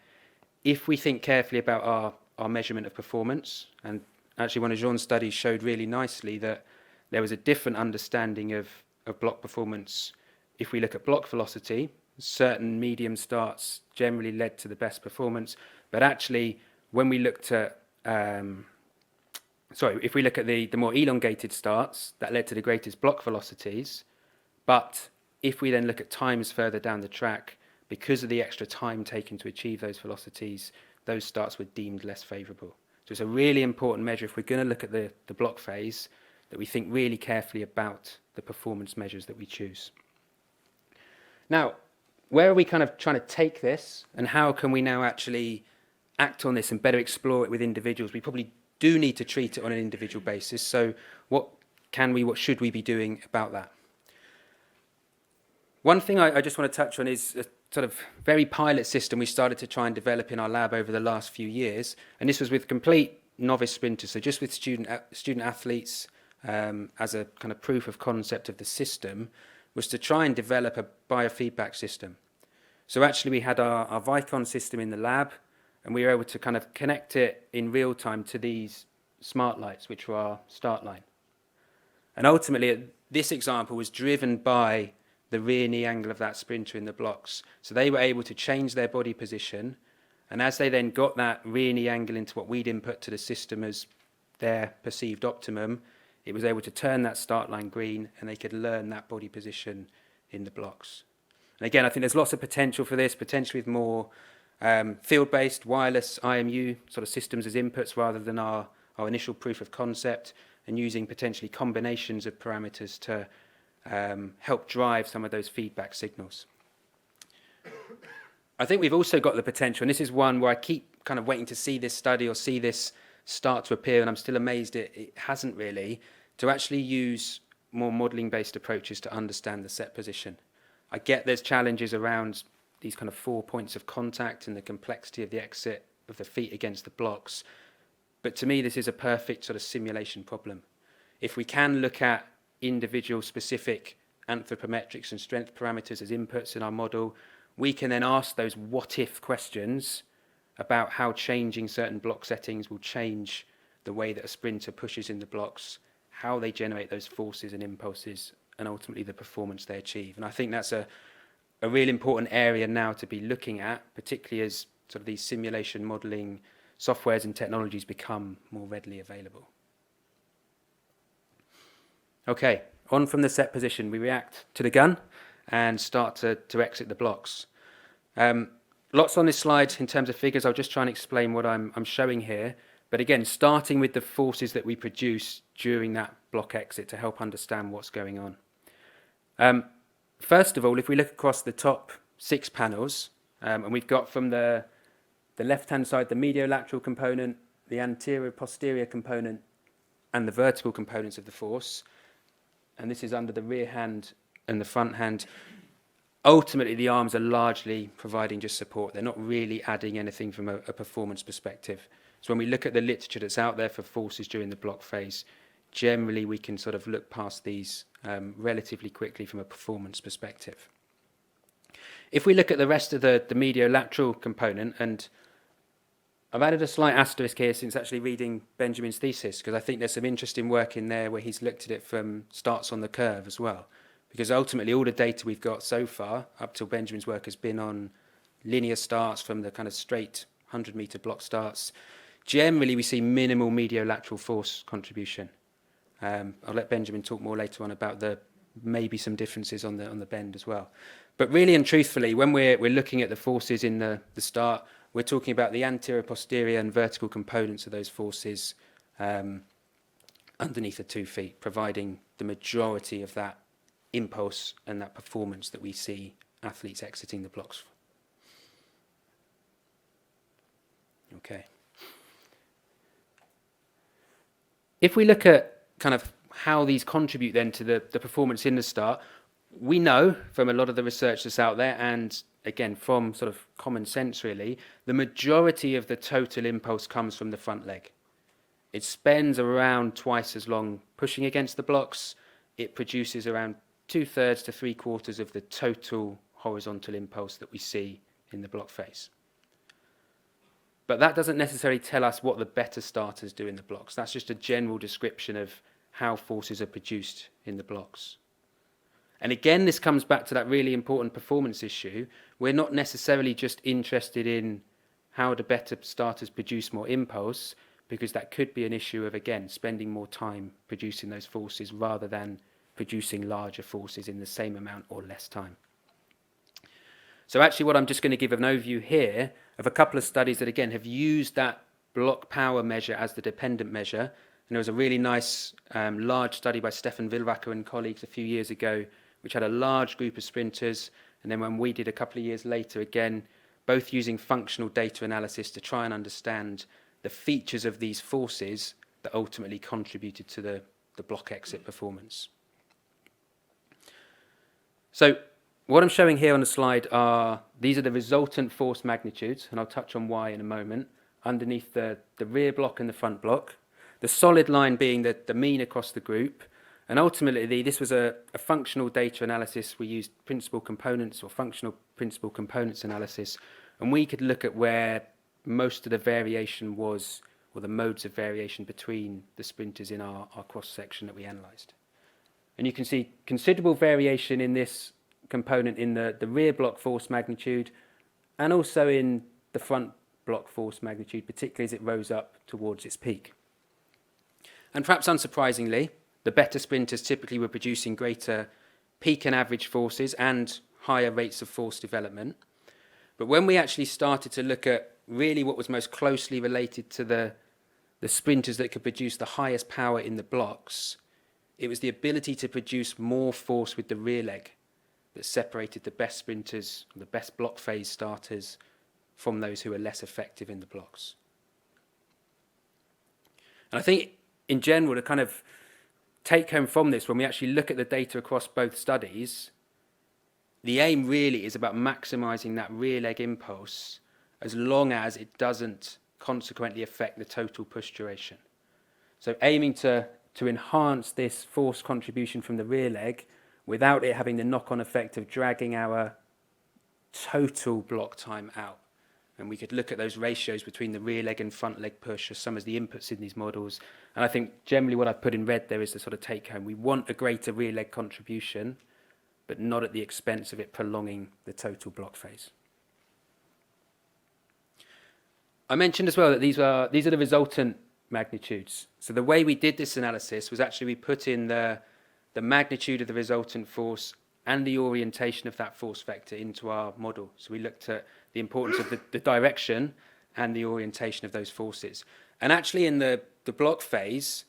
if we think carefully about our measurement of performance. And actually one of Jean's studies showed really nicely that there was a different understanding of block performance. If we look at block velocity, certain medium starts generally led to the best performance. But actually, when we looked at, if we look at the more elongated starts, that led to the greatest block velocities. But if we then look at times further down the track, because of the extra time taken to achieve those velocities, those starts were deemed less favourable. So it's a really important measure if we're going to look at the block phase, that we think really carefully about the performance measures that we choose. Now, where are we kind of trying to take this, and how can we now actually act on this and better explore it with individuals? We probably do need to treat it on an individual basis. So what should we be doing about that? One thing I just want to touch on is a sort of very pilot system we started to try and develop in our lab over the last few years. And this was with complete novice sprinters, so just with student athletes as a kind of proof of concept of the system, was to try and develop a biofeedback system. So actually we had our Vicon system in the lab, and we were able to kind of connect it in real time to these smart lights, which were our start line. And ultimately, this example was driven by the rear knee angle of that sprinter in the blocks. So they were able to change their body position, and as they then got that rear knee angle into what we'd input to the system as their perceived optimum, it was able to turn that start line green, and they could learn that body position in the blocks. And again, I think there's lots of potential for this, potentially with more field-based wireless IMU sort of systems as inputs rather than our initial proof of concept, and using potentially combinations of parameters to help drive some of those feedback signals. I think we've also got the potential, and this is one where I keep kind of waiting to see this study or see this start to appear, and I'm still amazed it hasn't really, to actually use more modelling-based approaches to understand the set position. I get there's challenges around these kind of 4 points of contact and the complexity of the exit of the feet against the blocks, but to me this is a perfect sort of simulation problem. If we can look at individual specific anthropometrics and strength parameters as inputs in our model, we can then ask those what-if questions about how changing certain block settings will change the way that a sprinter pushes in the blocks, how they generate those forces and impulses, and ultimately the performance they achieve. And I think that's a really important area now to be looking at, particularly as sort of these simulation modelling softwares and technologies become more readily available. Okay, on from the set position, we react to the gun and start to exit the blocks. Lots on this slide in terms of figures. I'll just try and explain what I'm showing here. But again, starting with the forces that we produce during that block exit to help understand what's going on. First of all, if we look across the top 6 panels, and we've got from the left-hand side the mediolateral component, the anterior-posterior component, and the vertical components of the force, and this is under the rear hand and the front hand. Ultimately, the arms are largely providing just support. They're not really adding anything from a performance perspective. So when we look at the literature that's out there for forces during the block phase, generally we can sort of look past these relatively quickly from a performance perspective. If we look at the rest of the mediolateral component, and I've added a slight asterisk here since actually reading Benjamin's thesis, because I think there's some interesting work in there where he's looked at it from starts on the curve as well. Because ultimately all the data we've got so far, up till Benjamin's work, has been on linear starts from the kind of straight 100-metre block starts. Generally, we see minimal mediolateral force contribution. I'll let Benjamin talk more later on about maybe some differences on the bend as well. But really and truthfully, when we're looking at the forces in the start, we're talking about the anterior, posterior and vertical components of those forces underneath the 2 feet, providing the majority of that impulse and that performance that we see athletes exiting the blocks. Okay. If we look at kind of how these contribute then to the performance in the start, we know from a lot of the research that's out there, and again from sort of common sense really, the majority of the total impulse comes from the front leg. It spends around twice as long pushing against the blocks. It produces around 2/3 to 3/4 of the total horizontal impulse that we see in the block phase. But that doesn't necessarily tell us what the better starters do in the blocks. That's just a general description of how forces are produced in the blocks. And again, this comes back to that really important performance issue. We're not necessarily just interested in how the better starters produce more impulse, because that could be an issue of, again, spending more time producing those forces rather than producing larger forces in the same amount or less time. So actually what I'm just going to give an overview here of a couple of studies that, again, have used that block power measure as the dependent measure. And there was a really nice large study by Stefan Wilwacker and colleagues a few years ago, which had a large group of sprinters. And then when we did a couple of years later, again, both using functional data analysis to try and understand the features of these forces that ultimately contributed to the block exit performance. So what I'm showing here on the slide these are the resultant force magnitudes, and I'll touch on why in a moment, underneath the rear block and the front block. The solid line being the mean across the group. And ultimately, this was a functional data analysis. We used principal components or functional principal components analysis, and we could look at where most of the variation was, or the modes of variation between the sprinters in our cross-section that we analysed. And you can see considerable variation in this component in the rear block force magnitude, and also in the front block force magnitude, particularly as it rose up towards its peak. And perhaps unsurprisingly, the better sprinters typically were producing greater peak and average forces and higher rates of force development. But when we actually started to look at really what was most closely related to the sprinters that could produce the highest power in the blocks, it was the ability to produce more force with the rear leg that separated the best sprinters, the best block phase starters, from those who were less effective in the blocks. And I think in general, the kind of take home from this, when we actually look at the data across both studies, the aim really is about maximising that rear leg impulse as long as it doesn't consequently affect the total push duration. So aiming to enhance this force contribution from the rear leg without it having the knock-on effect of dragging our total block time out. And we could look at those ratios between the rear leg and front leg push as some of the inputs in these models. And I think generally what I've put in red there is the sort of take home. We want a greater rear leg contribution, but not at the expense of it prolonging the total block phase. I mentioned as well that these are the resultant magnitudes. So the way we did this analysis was actually we put in the magnitude of the resultant force and the orientation of that force vector into our model. So we looked at the importance of the direction and the orientation of those forces. And actually in the block phase,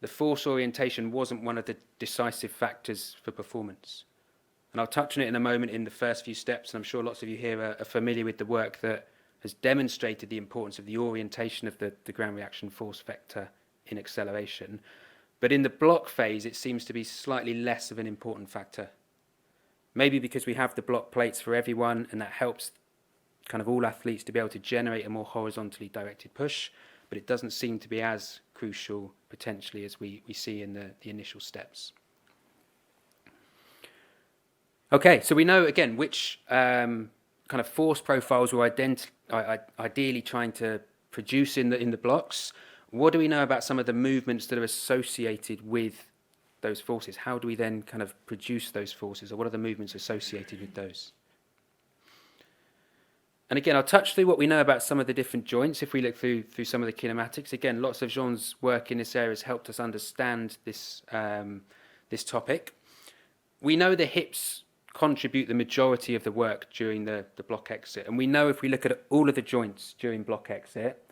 the force orientation wasn't one of the decisive factors for performance. And I'll touch on it in a moment in the first few steps, and I'm sure lots of you here are familiar with the work that has demonstrated the importance of the orientation of the ground reaction force vector in acceleration. But in the block phase, it seems to be slightly less of an important factor. Maybe because we have the block plates for everyone, and that helps kind of all athletes to be able to generate a more horizontally directed push, but it doesn't seem to be as crucial potentially as we see in the initial steps. Okay, so we know again which kind of force profiles we're ideally trying to produce in the blocks. What do we know about some of the movements that are associated with those forces? How do we then kind of produce those forces, or what are the movements associated with those? And again, I'll touch through what we know about some of the different joints if we look through some of the kinematics. Again, lots of Jean's work in this area has helped us understand this, this topic. We know the hips contribute the majority of the work during the block exit. And we know if we look at all of the joints during block exit,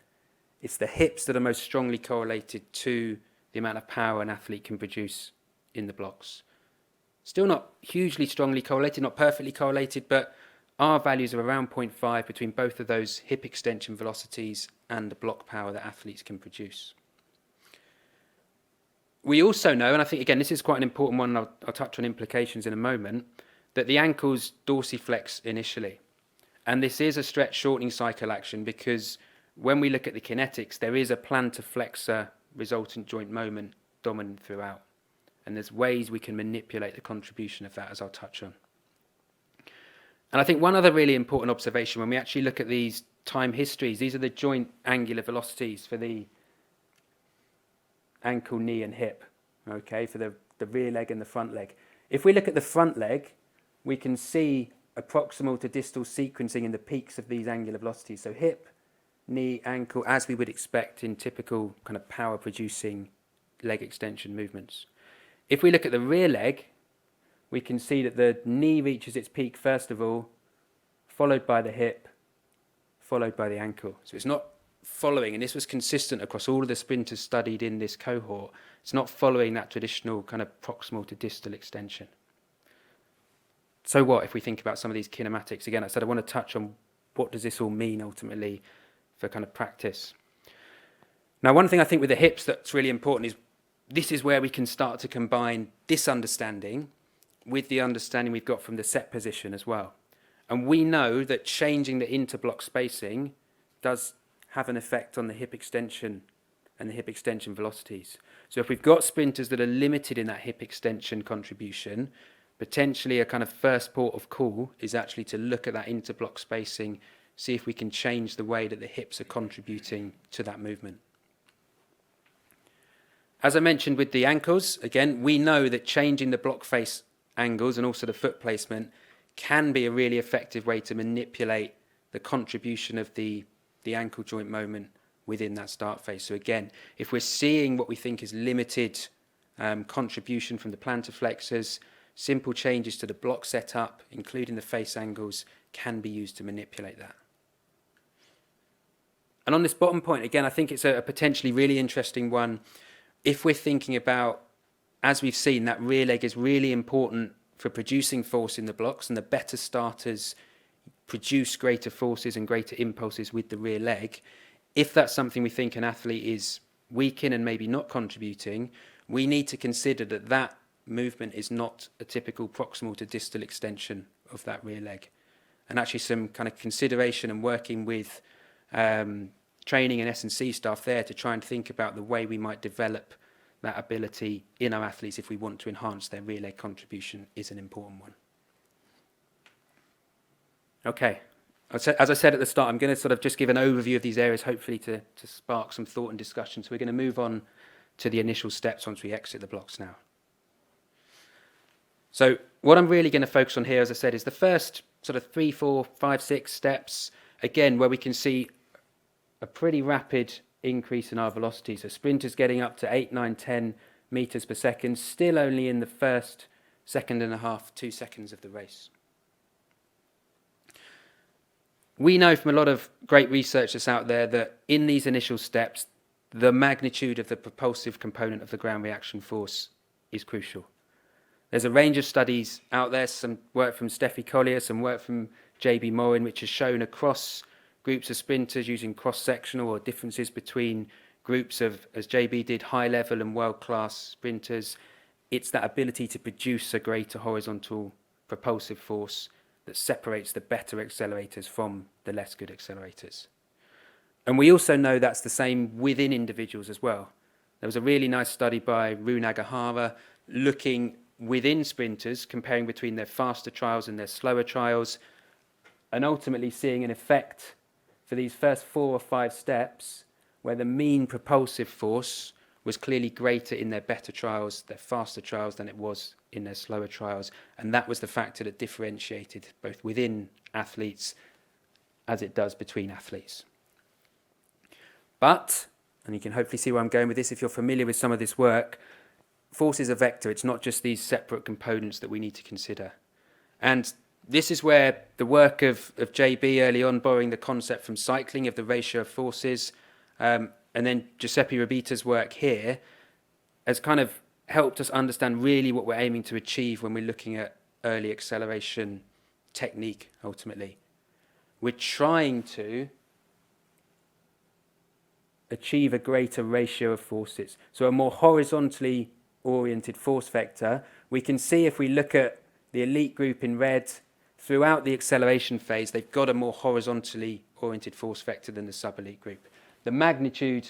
it's the hips that are most strongly correlated to the amount of power an athlete can produce in the blocks. Still not hugely strongly correlated, not perfectly correlated, but our values are around 0.5 between both of those hip extension velocities and the block power that athletes can produce. We also know, and I think, again, this is quite an important one, and I'll touch on implications in a moment, that the ankles dorsiflex initially. And this is a stretch shortening cycle action because when we look at the kinetics, there is a plantar flexor resultant joint moment dominant throughout. And there's ways we can manipulate the contribution of that, as I'll touch on. And I think one other really important observation when we actually look at these time histories. These are the joint angular velocities for the ankle, knee and hip, okay, for the rear leg and the front leg. If we look at the front leg, we can see a proximal to distal sequencing in the peaks of these angular velocities. So hip, knee, ankle, as we would expect in typical kind of power-producing leg extension movements. If we look at the rear leg, we can see that the knee reaches its peak first of all, followed by the hip, followed by the ankle. So it's not following, and this was consistent across all of the sprinters studied in this cohort, it's not following that traditional kind of proximal to distal extension. So what if we think about some of these kinematics? Again, I said I want to touch on what does this all mean ultimately for kind of practice. Now, one thing I think with the hips that's really important is this is where we can start to combine this understanding with the understanding we've got from the set position as well. And we know that changing the interblock spacing does have an effect on the hip extension and the hip extension velocities. So if we've got sprinters that are limited in that hip extension contribution, potentially a kind of first port of call is actually to look at that interblock spacing, see if we can change the way that the hips are contributing to that movement. As I mentioned with the ankles, again, we know that changing the block face angles and also the foot placement can be a really effective way to manipulate the contribution of the ankle joint moment within that start phase. So again, if we're seeing what we think is limited contribution from the plantar flexors, simple changes to the block setup, including the face angles, can be used to manipulate that. And on this bottom point, again, I think it's a potentially really interesting one. If we're thinking about, as we've seen, that rear leg is really important for producing force in the blocks, and the better starters produce greater forces and greater impulses with the rear leg. If that's something we think an athlete is weak in and maybe not contributing, we need to consider that that movement is not a typical proximal to distal extension of that rear leg. And actually some kind of consideration and working with training and S&C staff there to try and think about the way we might develop that ability in our athletes if we want to enhance their rear leg contribution is an important one. Okay, as I said at the start, I'm going to sort of just give an overview of these areas, hopefully to spark some thought and discussion. So we're going to move on to the initial steps once we exit the blocks now. So what I'm really going to focus on here, as I said, is the first sort of 3, 4, 5, 6 steps, again, where we can see a pretty rapid increase in our velocity. So sprinters getting up to 8, 9, 10 meters per second, still only in the first second and a half, 2 seconds of the race. We know from a lot of great research that's out there that in these initial steps, the magnitude of the propulsive component of the ground reaction force is crucial. There's a range of studies out there, some work from Steffi Collier, some work from JB Morin, which has shown across groups of sprinters using cross-sectional or differences between groups of, as JB did, high-level and world-class sprinters. It's that ability to produce a greater horizontal propulsive force that separates the better accelerators from the less good accelerators. And we also know that's the same within individuals as well. There was a really nice study by Rune Agahara looking within sprinters, comparing between their faster trials and their slower trials, and ultimately seeing an effect for these first 4 or 5 steps where the mean propulsive force was clearly greater in their better trials, their faster trials, than it was in their slower trials. And that was the factor that differentiated both within athletes as it does between athletes. But, and you can hopefully see where I'm going with this if you're familiar with some of this work, force is a vector. It's not just these separate components that we need to consider. And this is where the work of JB early on, borrowing the concept from cycling of the ratio of forces, and then Giuseppe Robita's work here has kind of helped us understand really what we're aiming to achieve when we're looking at early acceleration technique, ultimately. We're trying to achieve a greater ratio of forces. So a more horizontally oriented force vector. We can see if we look at the elite group in red, throughout the acceleration phase, they've got a more horizontally oriented force vector than the sub-elite group. The magnitude,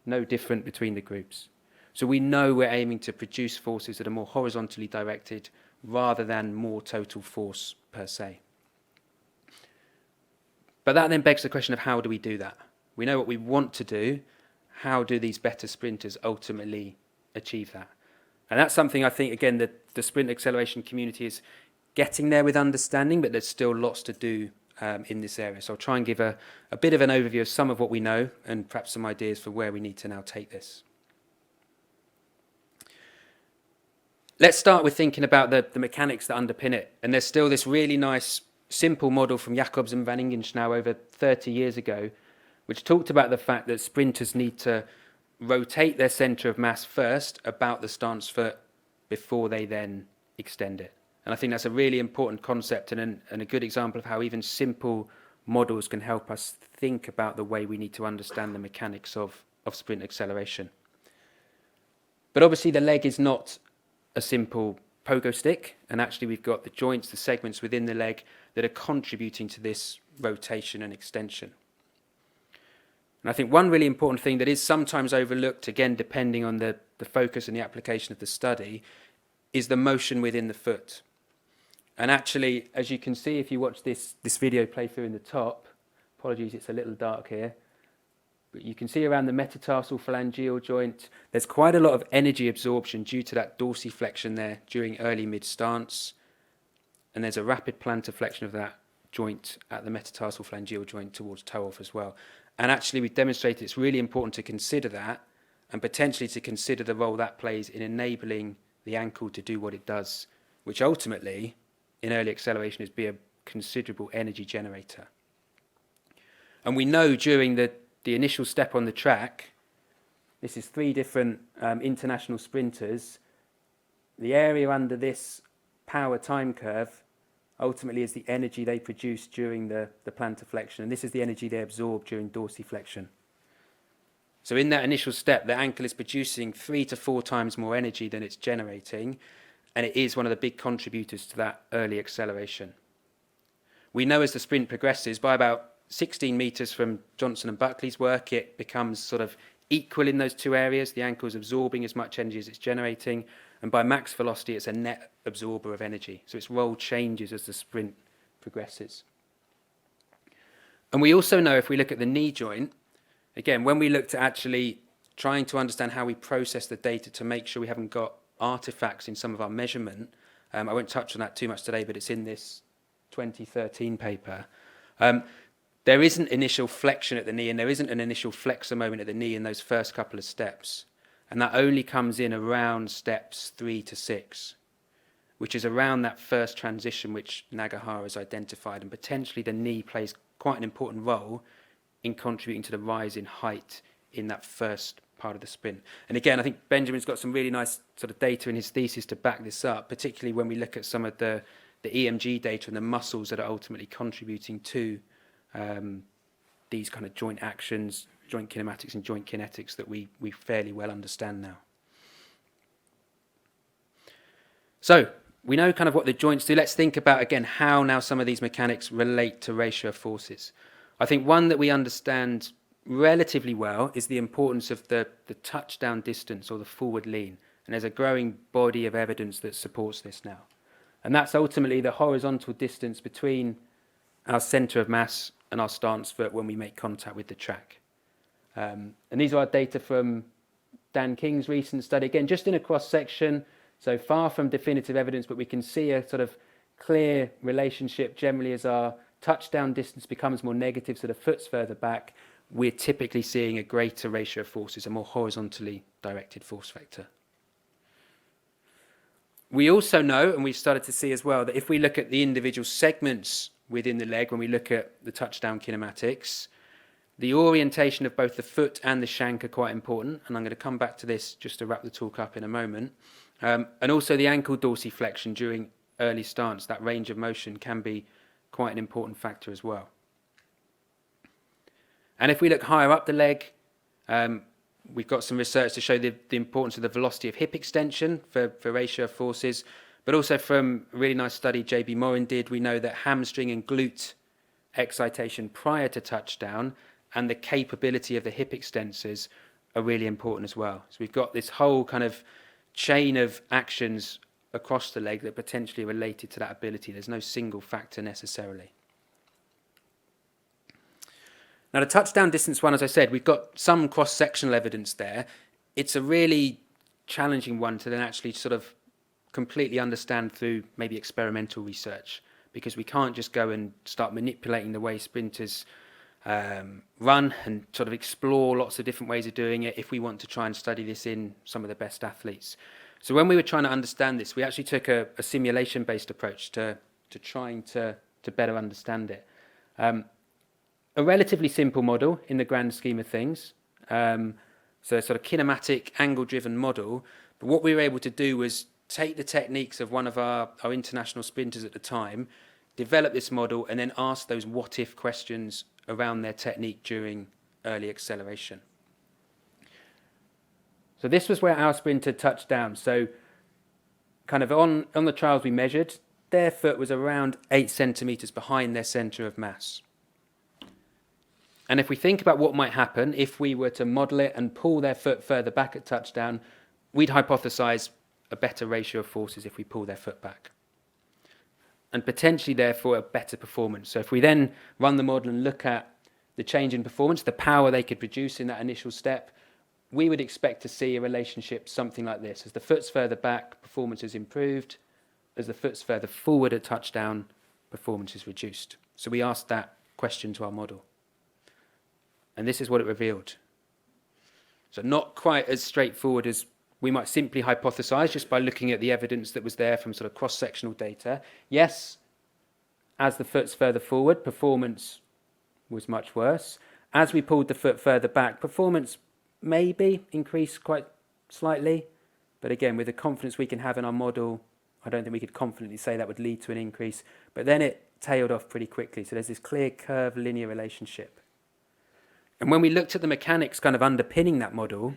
no different between the groups. So we know we're aiming to produce forces that are more horizontally directed rather than more total force per se. But that then begs the question of how do we do that? We know what we want to do. How do these better sprinters ultimately achieve that? And that's something I think, again, that the sprint acceleration community is getting there with understanding, but there's still lots to do in this area. So I'll try and give a bit of an overview of some of what we know and perhaps some ideas for where we need to now take this. Let's start with thinking about the mechanics that underpin it. And there's still this really nice, simple model from Jacobs and Van Ingenschouw over 30 years ago, which talked about the fact that sprinters need to rotate their centre of mass first about the stance foot before they then extend it. And I think that's a really important concept and a good example of how even simple models can help us think about the way we need to understand the mechanics of sprint acceleration. But obviously the leg is not a simple pogo stick, and actually we've got the joints, the segments within the leg that are contributing to this rotation and extension. And I think one really important thing that is sometimes overlooked, again depending on the focus and the application of the study, is the motion within the foot. And actually, as you can see, if you watch this video play through in the top, apologies, it's a little dark here, but you can see around the metatarsal phalangeal joint, there's quite a lot of energy absorption due to that dorsiflexion there during early mid-stance. And there's a rapid plantar flexion of that joint at the metatarsal phalangeal joint towards toe-off as well. And actually, we've demonstrated it's really important to consider that and potentially to consider the role that plays in enabling the ankle to do what it does, which ultimately, in early acceleration, is be a considerable energy generator. And we know during the initial step on the track, this is 3 different international sprinters, the area under this power time curve ultimately is the energy they produce during the plantar flexion, and this is the energy they absorb during dorsiflexion. So in that initial step, the ankle is producing 3 to 4 times more energy than it's generating, and it is one of the big contributors to that early acceleration. We know as the sprint progresses, by about 16 metres from Johnson and Buckley's work, it becomes sort of equal in those 2 areas. The ankle is absorbing as much energy as it's generating, and by max velocity, it's a net absorber of energy. So its role changes as the sprint progresses. And we also know, if we look at the knee joint, again, when we looked at actually trying to understand how we process the data to make sure we haven't got artifacts in some of our measurement, I won't touch on that too much today, but it's in this 2013 paper. There isn't initial flexion at the knee, and there isn't an initial flexor moment at the knee in those first couple of steps. And that only comes in around steps 3 to 6, which is around that first transition which Nagahara has identified. And potentially the knee plays quite an important role in contributing to the rise in height in that first part of the sprint. And again, I think Benjamin's got some really nice sort of data in his thesis to back this up, particularly when we look at some of the EMG data and the muscles that are ultimately contributing to these kind of joint actions, joint kinematics and joint kinetics that we fairly well understand now. So we know kind of what the joints do. Let's think about, again, how now some of these mechanics relate to ratio of forces. I think one that we understand relatively well is the importance of the touchdown distance or the forward lean. And there's a growing body of evidence that supports this now. And that's ultimately the horizontal distance between our centre of mass and our stance foot when we make contact with the track. And these are our data from Dan King's recent study, again, just in a cross-section, so far from definitive evidence, but we can see a sort of clear relationship generally as our touchdown distance becomes more negative, so the foot's further back, we're typically seeing a greater ratio of forces, a more horizontally directed force vector. We also know, and we've started to see as well, that if we look at the individual segments within the leg, when we look at the touchdown kinematics, the orientation of both the foot and the shank are quite important, and I'm going to come back to this just to wrap the talk up in a moment. And also the ankle dorsiflexion during early stance, that range of motion can be quite an important factor as well. And if we look higher up the leg, we've got some research to show the importance of the velocity of hip extension for ratio of forces, but also from a really nice study J.B. Morin did, we know that hamstring and glute excitation prior to touchdown and the capability of the hip extensors are really important as well. So we've got this whole kind of chain of actions across the leg that potentially are related to that ability. There's no single factor necessarily. Now, the touchdown distance one, as I said, we've got some cross-sectional evidence there. It's a really challenging one to then actually sort of completely understand through maybe experimental research, because we can't just go and start manipulating the way sprinters run and sort of explore lots of different ways of doing it if we want to try and study this in some of the best athletes. So when we were trying to understand this, we actually took a simulation-based approach to trying to better understand it. A relatively simple model in the grand scheme of things, so a sort of kinematic, angle-driven model. But what we were able to do was take the techniques of one of our international sprinters at the time, develop this model, and then ask those what-if questions around their technique during early acceleration. So this was where our sprinter touched down. So kind of on the trials we measured, their foot was around 8 centimetres behind their centre of mass. And if we think about what might happen if we were to model it and pull their foot further back at touchdown, we'd hypothesise a better ratio of forces if we pull their foot back, and potentially therefore a better performance. So if we then run the model and look at the change in performance, the power they could produce in that initial step, we would expect to see a relationship something like this. As the foot's further back, performance is improved. As the foot's further forward at touchdown, performance is reduced. So we asked that question to our model. And this is what it revealed. So not quite as straightforward as we might simply hypothesize just by looking at the evidence that was there from sort of cross-sectional data. Yes, as the foot's further forward, performance was much worse. As we pulled the foot further back, performance maybe increased quite slightly. But again, with the confidence we can have in our model, I don't think we could confidently say that would lead to an increase. But then it tailed off pretty quickly. So there's this clear curve linear relationship. And when we looked at the mechanics kind of underpinning that model,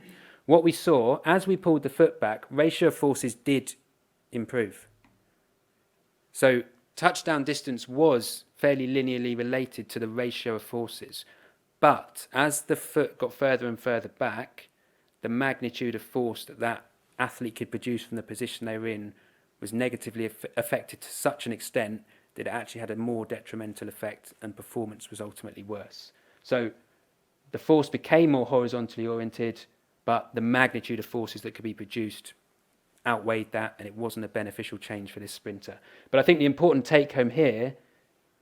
what we saw, as we pulled the foot back, ratio of forces did improve. So touchdown distance was fairly linearly related to the ratio of forces. But as the foot got further and further back, the magnitude of force that athlete could produce from the position they were in was negatively affected to such an extent that it actually had a more detrimental effect and performance was ultimately worse. So the force became more horizontally oriented, but the magnitude of forces that could be produced outweighed that, and it wasn't a beneficial change for this sprinter. But I think the important take home here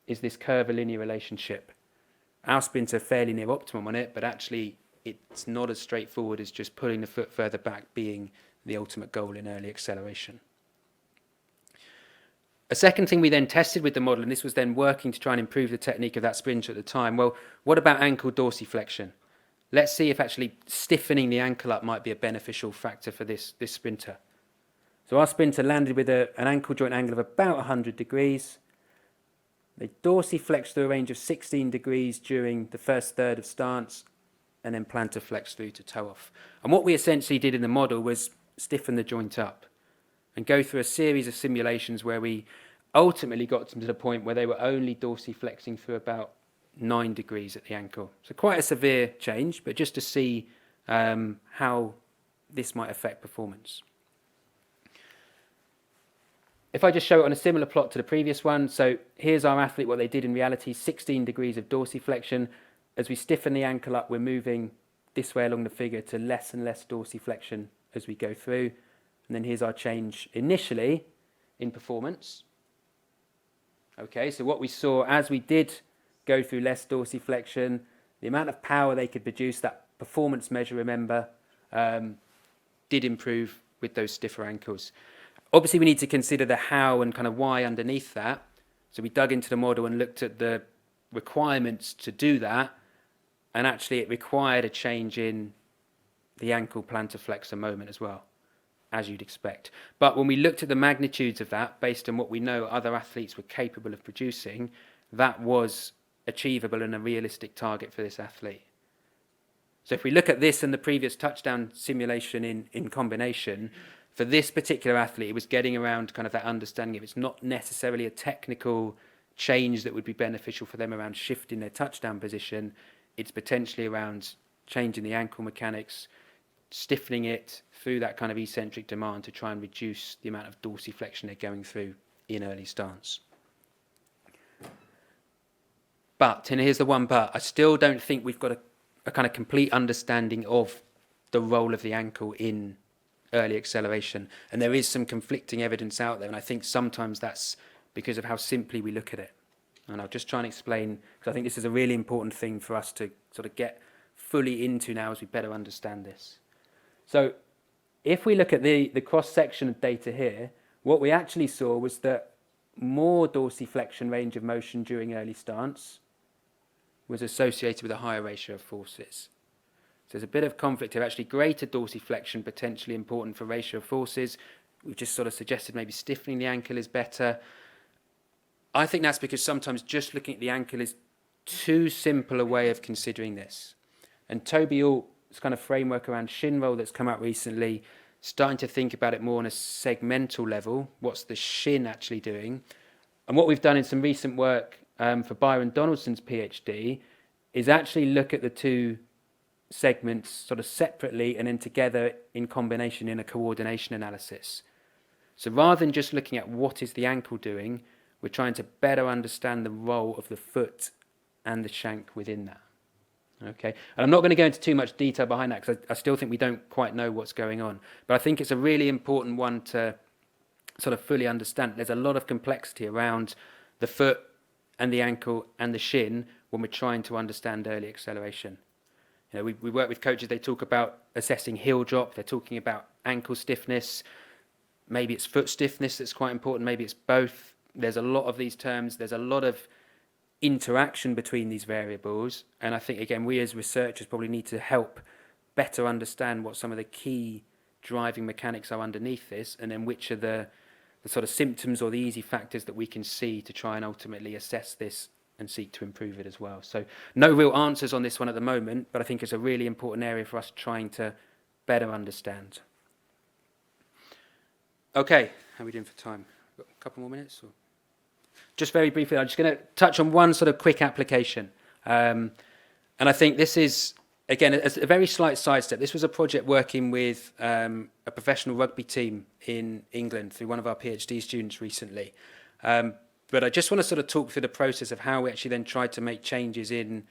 is this curvilinear relationship. Our sprinter fairly near optimum on it, but actually it's not as straightforward as just pulling the foot further back being the ultimate goal in early acceleration. A second thing we then tested with the model, and this was then working to try and improve the technique of that sprinter at the time, well, what about ankle dorsiflexion? Let's see if actually stiffening the ankle up might be a beneficial factor for this sprinter. So our sprinter landed with an ankle joint angle of about 100 degrees. They dorsiflexed through a range of 16 degrees during the first third of stance, and then plantar flex through to toe off. And what we essentially did in the model was stiffen the joint up and go through a series of simulations where we ultimately got them to the point where they were only dorsiflexing through about 9 degrees at the ankle. So quite a severe change, but just to see how this might affect performance. If I just show it on a similar plot to the previous one, so here's our athlete, what they did in reality, 16 degrees of dorsiflexion. As we stiffen the ankle up, we're moving this way along the figure to less and less dorsiflexion as we go through. And then here's our change initially in performance. Okay, so what we saw as we did go through less dorsiflexion, the amount of power they could produce, that performance measure, remember, did improve with those stiffer ankles. Obviously, we need to consider the how and kind of why underneath that. So we dug into the model and looked at the requirements to do that, and actually it required a change in the ankle plantar flexor moment as well, as you'd expect. But when we looked at the magnitudes of that, based on what we know other athletes were capable of producing, that was achievable and a realistic target for this athlete. So if we look at this and the previous touchdown simulation in combination, for this particular athlete, it was getting around kind of that understanding of it's not necessarily a technical change that would be beneficial for them around shifting their touchdown position. It's potentially around changing the ankle mechanics, stiffening it through that kind of eccentric demand to try and reduce the amount of dorsiflexion they're going through in early stance. But, and here's the one but, I still don't think we've got a kind of complete understanding of the role of the ankle in early acceleration. And there is some conflicting evidence out there, and I think sometimes that's because of how simply we look at it. And I'll just try and explain, because I think this is a really important thing for us to sort of get fully into now as we better understand this. So if we look at the cross-section of data here, what we actually saw was that more dorsiflexion range of motion during early stance was associated with a higher ratio of forces. So there's a bit of conflict here. Actually, greater dorsiflexion potentially important for ratio of forces. We've just sort of suggested maybe stiffening the ankle is better. I think that's because sometimes just looking at the ankle is too simple a way of considering this. And Toby Alt's kind of framework around shin roll that's come out recently, starting to think about it more on a segmental level. What's the shin actually doing? And what we've done in some recent work for Byron Donaldson's PhD is actually look at the two segments sort of separately and then together in combination in a coordination analysis. So rather than just looking at what is the ankle doing, we're trying to better understand the role of the foot and the shank within that. Okay, and I'm not going to go into too much detail behind that because I still think we don't quite know what's going on. But I think it's a really important one to sort of fully understand. There's a lot of complexity around the foot and the ankle and the shin when we're trying to understand early acceleration. You know, we work with coaches, they talk about assessing heel drop, they're talking about ankle stiffness, maybe it's foot stiffness that's quite important, maybe it's both. There's a lot of these terms, there's a lot of interaction between these variables, and I think again we as researchers probably need to help better understand what some of the key driving mechanics are underneath this, and then which are the sort of symptoms or the easy factors that we can see to try and ultimately assess this and seek to improve it as well. So no real answers on this one at the moment, but I think it's a really important area for us trying to better understand. Okay, how are we doing for time? Got a couple more minutes? Or? Just very briefly, I'm just going to touch on one sort of quick application. And I think this is, again, a very slight sidestep. This was a project working with a professional rugby team in England through one of our PhD students recently. But I just want to sort of talk through the process of how we actually then tried to make changes in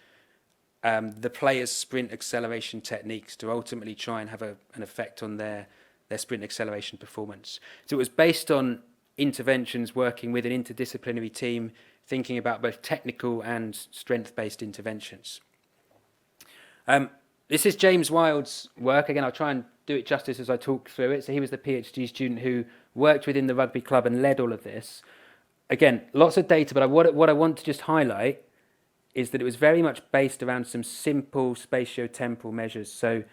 the players' sprint acceleration techniques to ultimately try and have an effect on their sprint acceleration performance. So it was based on interventions working with an interdisciplinary team, thinking about both technical and strength-based interventions. This is James Wild's work. Again, I'll try and do it justice as I talk through it. So he was the PhD student who worked within the rugby club and led all of this. Again, lots of data, but what I want to just highlight is that it was very much based around some simple spatiotemporal measures. So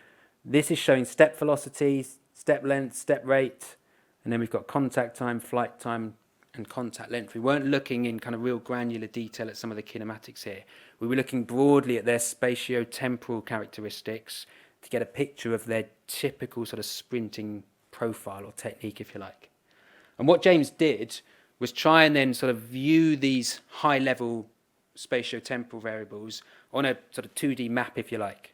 this is showing step velocity, step length, step rate, and then we've got contact time, flight time, and contact length. We weren't looking in kind of real granular detail at some of the kinematics here. We were looking broadly at their spatiotemporal characteristics to get a picture of their typical sort of sprinting profile or technique, if you like. And what James did was try and then sort of view these high-level spatiotemporal variables on a sort of 2D map, if you like.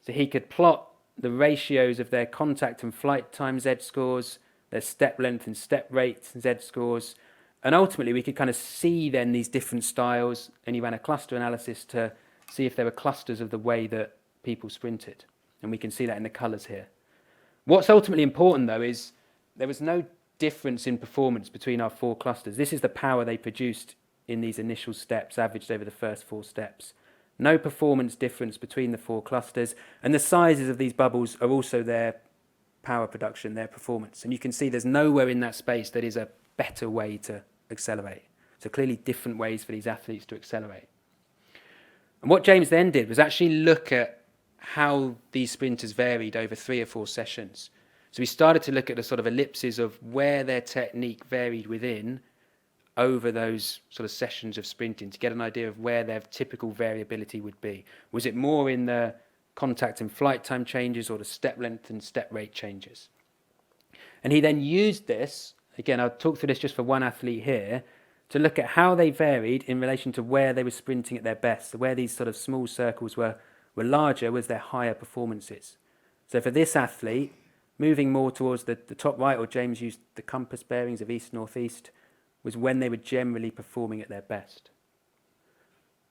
So he could plot the ratios of their contact and flight time Z-scores, their step length and step rate Z-scores, and ultimately we could kind of see then these different styles, and he ran a cluster analysis to see if there were clusters of the way that people sprinted. And we can see that in the colours here. What's ultimately important, though, is there was no difference in performance between our four clusters. This is the power they produced in these initial steps, averaged over the first 4 steps. No performance difference between the 4 clusters, and the sizes of these bubbles are also their power production, their performance. And you can see there's nowhere in that space that is a better way to accelerate. So clearly different ways for these athletes to accelerate. And what James then did was actually look at how these sprinters varied over 3 or 4 sessions. So we started to look at the sort of ellipses of where their technique varied within over those sort of sessions of sprinting to get an idea of where their typical variability would be. Was it more in the contact and flight time changes or the step length and step rate changes? And he then used this, again, I'll talk through this just for one athlete here, to look at how they varied in relation to where they were sprinting at their best. So where these sort of small circles were larger was their higher performances. So for this athlete, moving more towards the top right, or James used the compass bearings of east-northeast, was when they were generally performing at their best.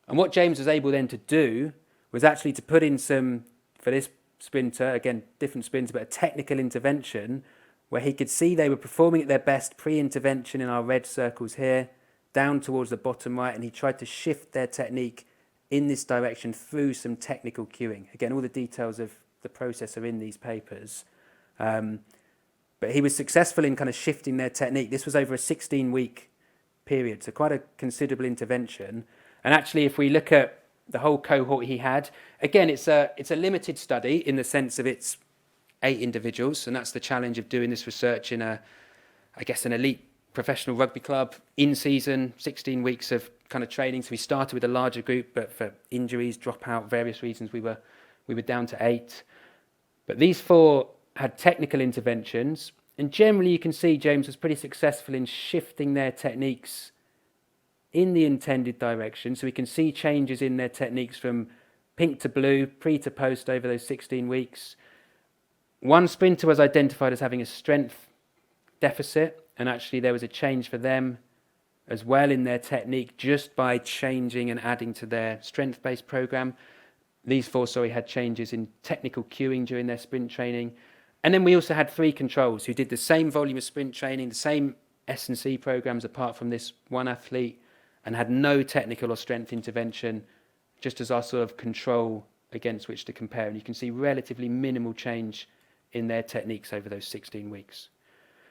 And what James was able then to do was actually to put in some, for this sprinter, again, different sprinter, but a technical intervention where he could see they were performing at their best pre-intervention in our red circles here, down towards the bottom right, and he tried to shift their technique in this direction through some technical cueing. Again, all the details of the process are in these papers. But he was successful in kind of shifting their technique. This was over a 16-week period, so quite a considerable intervention. And actually, if we look at the whole cohort he had, again, it's a limited study in the sense of it's 8 individuals, and that's the challenge of doing this research in an elite professional rugby club, in season, 16 weeks of kind of training. So we started with a larger group, but for injuries, dropout, various reasons, we were down to 8. But these 4 had technical interventions, and generally you can see James was pretty successful in shifting their techniques in the intended direction. So we can see changes in their techniques from pink to blue, pre to post over those 16 weeks. One sprinter was identified as having a strength deficit, and actually there was a change for them as well in their technique just by changing and adding to their strength-based program. These 4, had changes in technical cueing during their sprint training. And then we also had 3 controls who did the same volume of sprint training, the same S&C programs apart from this one athlete, and had no technical or strength intervention, just as our sort of control against which to compare. And you can see relatively minimal change in their techniques over those 16 weeks.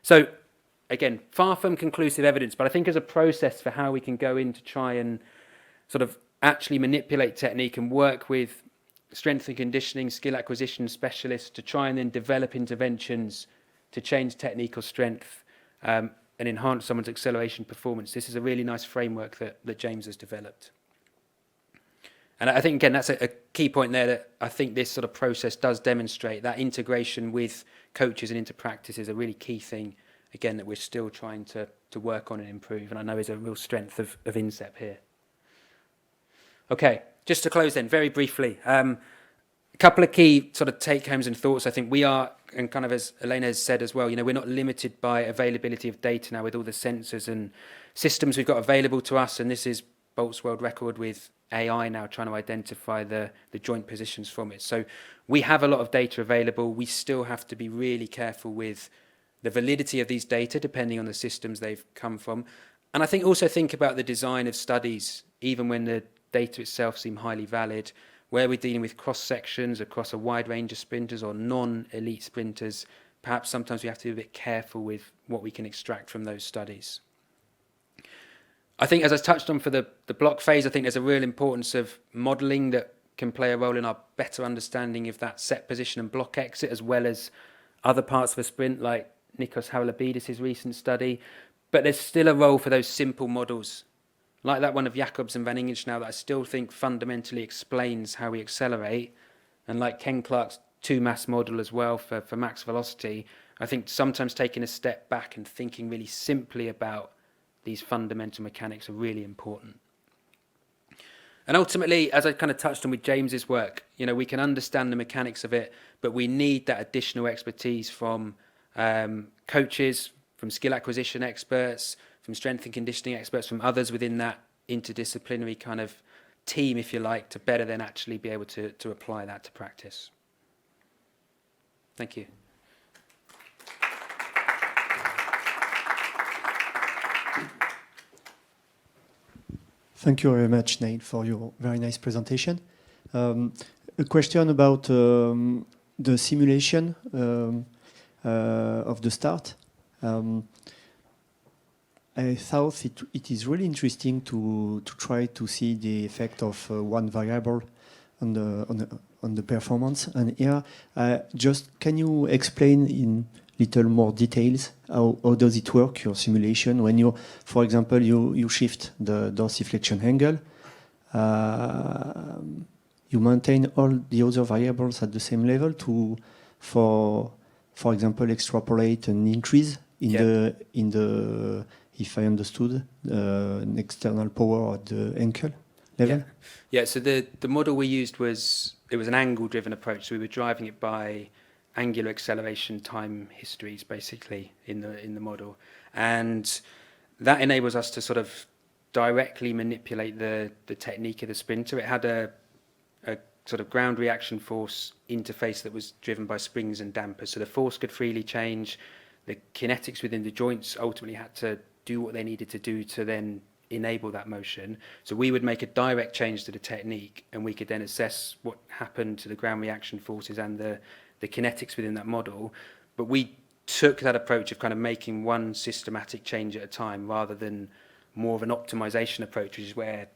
So, again, far from conclusive evidence, but I think as a process for how we can go in to try and sort of actually manipulate technique and work with strength and conditioning, skill acquisition specialists to try and then develop interventions to change technique or strength and enhance someone's acceleration performance. This is a really nice framework that James has developed. And I think, again, that's a key point there, that I think this sort of process does demonstrate that integration with coaches and into practice is a really key thing, again, that we're still trying to work on and improve, and I know is a real strength of INSEP here. Okay, just to close then, very briefly, a couple of key sort of take-homes and thoughts. I think we are, and kind of as Elena has said as well, we're not limited by availability of data now with all the sensors and systems we've got available to us, and this is Bolt's world record with AI now trying to identify the joint positions from it. So we have a lot of data available. We still have to be really careful with the validity of these data depending on the systems they've come from. And I think also think about the design of studies, even when the data itself seem highly valid, where we're dealing with cross-sections across a wide range of sprinters or non-elite sprinters. Perhaps sometimes we have to be a bit careful with what we can extract from those studies. I think, as I touched on for the block phase, I think there's a real importance of modelling that can play a role in our better understanding of that set position and block exit, as well as other parts of a sprint, like Nikos Haralabidis' recent study. But there's still a role for those simple models, like that one of Jacobs and Van Ingenschnau, that I still think fundamentally explains how we accelerate, and like Ken Clark's 2-mass model as well for max velocity. I think sometimes taking a step back and thinking really simply about these fundamental mechanics are really important. And ultimately, as I kind of touched on with James's work, we can understand the mechanics of it, but we need that additional expertise from coaches, from skill acquisition experts, from strength and conditioning experts, from others within that interdisciplinary kind of team, if you like, to better then actually be able to apply that to practice. Thank you.
Thank you very much, Neil, for your very nice presentation. A question about the simulation of the start. I thought it is really interesting to try to see the effect of one variable on the performance. And here, just can you explain in little more details how does it work, your simulation, when you, for example, you shift the dorsiflexion angle, you maintain all the other variables at the same level to, for example, extrapolate an increase in the if I understood, an external power at the ankle level?
Yeah, so the model we used was an angle-driven approach. So we were driving it by angular acceleration time histories, basically, in the model. And that enables us to sort of directly manipulate the technique of the sprinter. It had a sort of ground reaction force interface that was driven by springs and dampers. So the force could freely change. The kinetics within the joints ultimately had to do what they needed to do to then enable that motion. So we would make a direct change to the technique, and we could then assess what happened to the ground reaction forces and the kinetics within that model. But we took that approach of kind of making one systematic change at a time rather than more of an optimization approach, which is where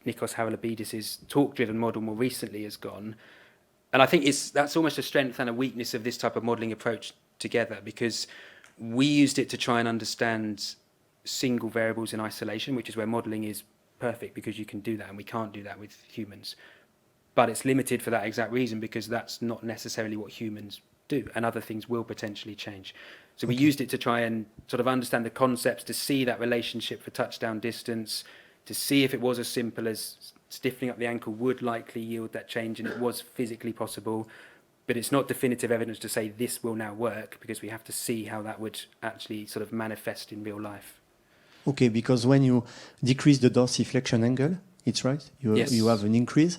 Nikos Haralabidis' talk-driven model more recently has gone. And I think that's almost a strength and a weakness of this type of modelling approach together, because we used it to try and understand single variables in isolation, which is where modelling is perfect, because you can do that, and we can't do that with humans. But it's limited for that exact reason, because that's not necessarily what humans do, and other things will potentially change. So we used it to try and sort of understand the concepts, to see that relationship for touchdown distance, to see if it was as simple as stiffening up the ankle would likely yield that change, and it was physically possible. But it's not definitive evidence to say this will now work, because we have to see how that would actually sort of manifest in real life.
Okay, because when you decrease the dorsiflexion angle, it's right, you have an increase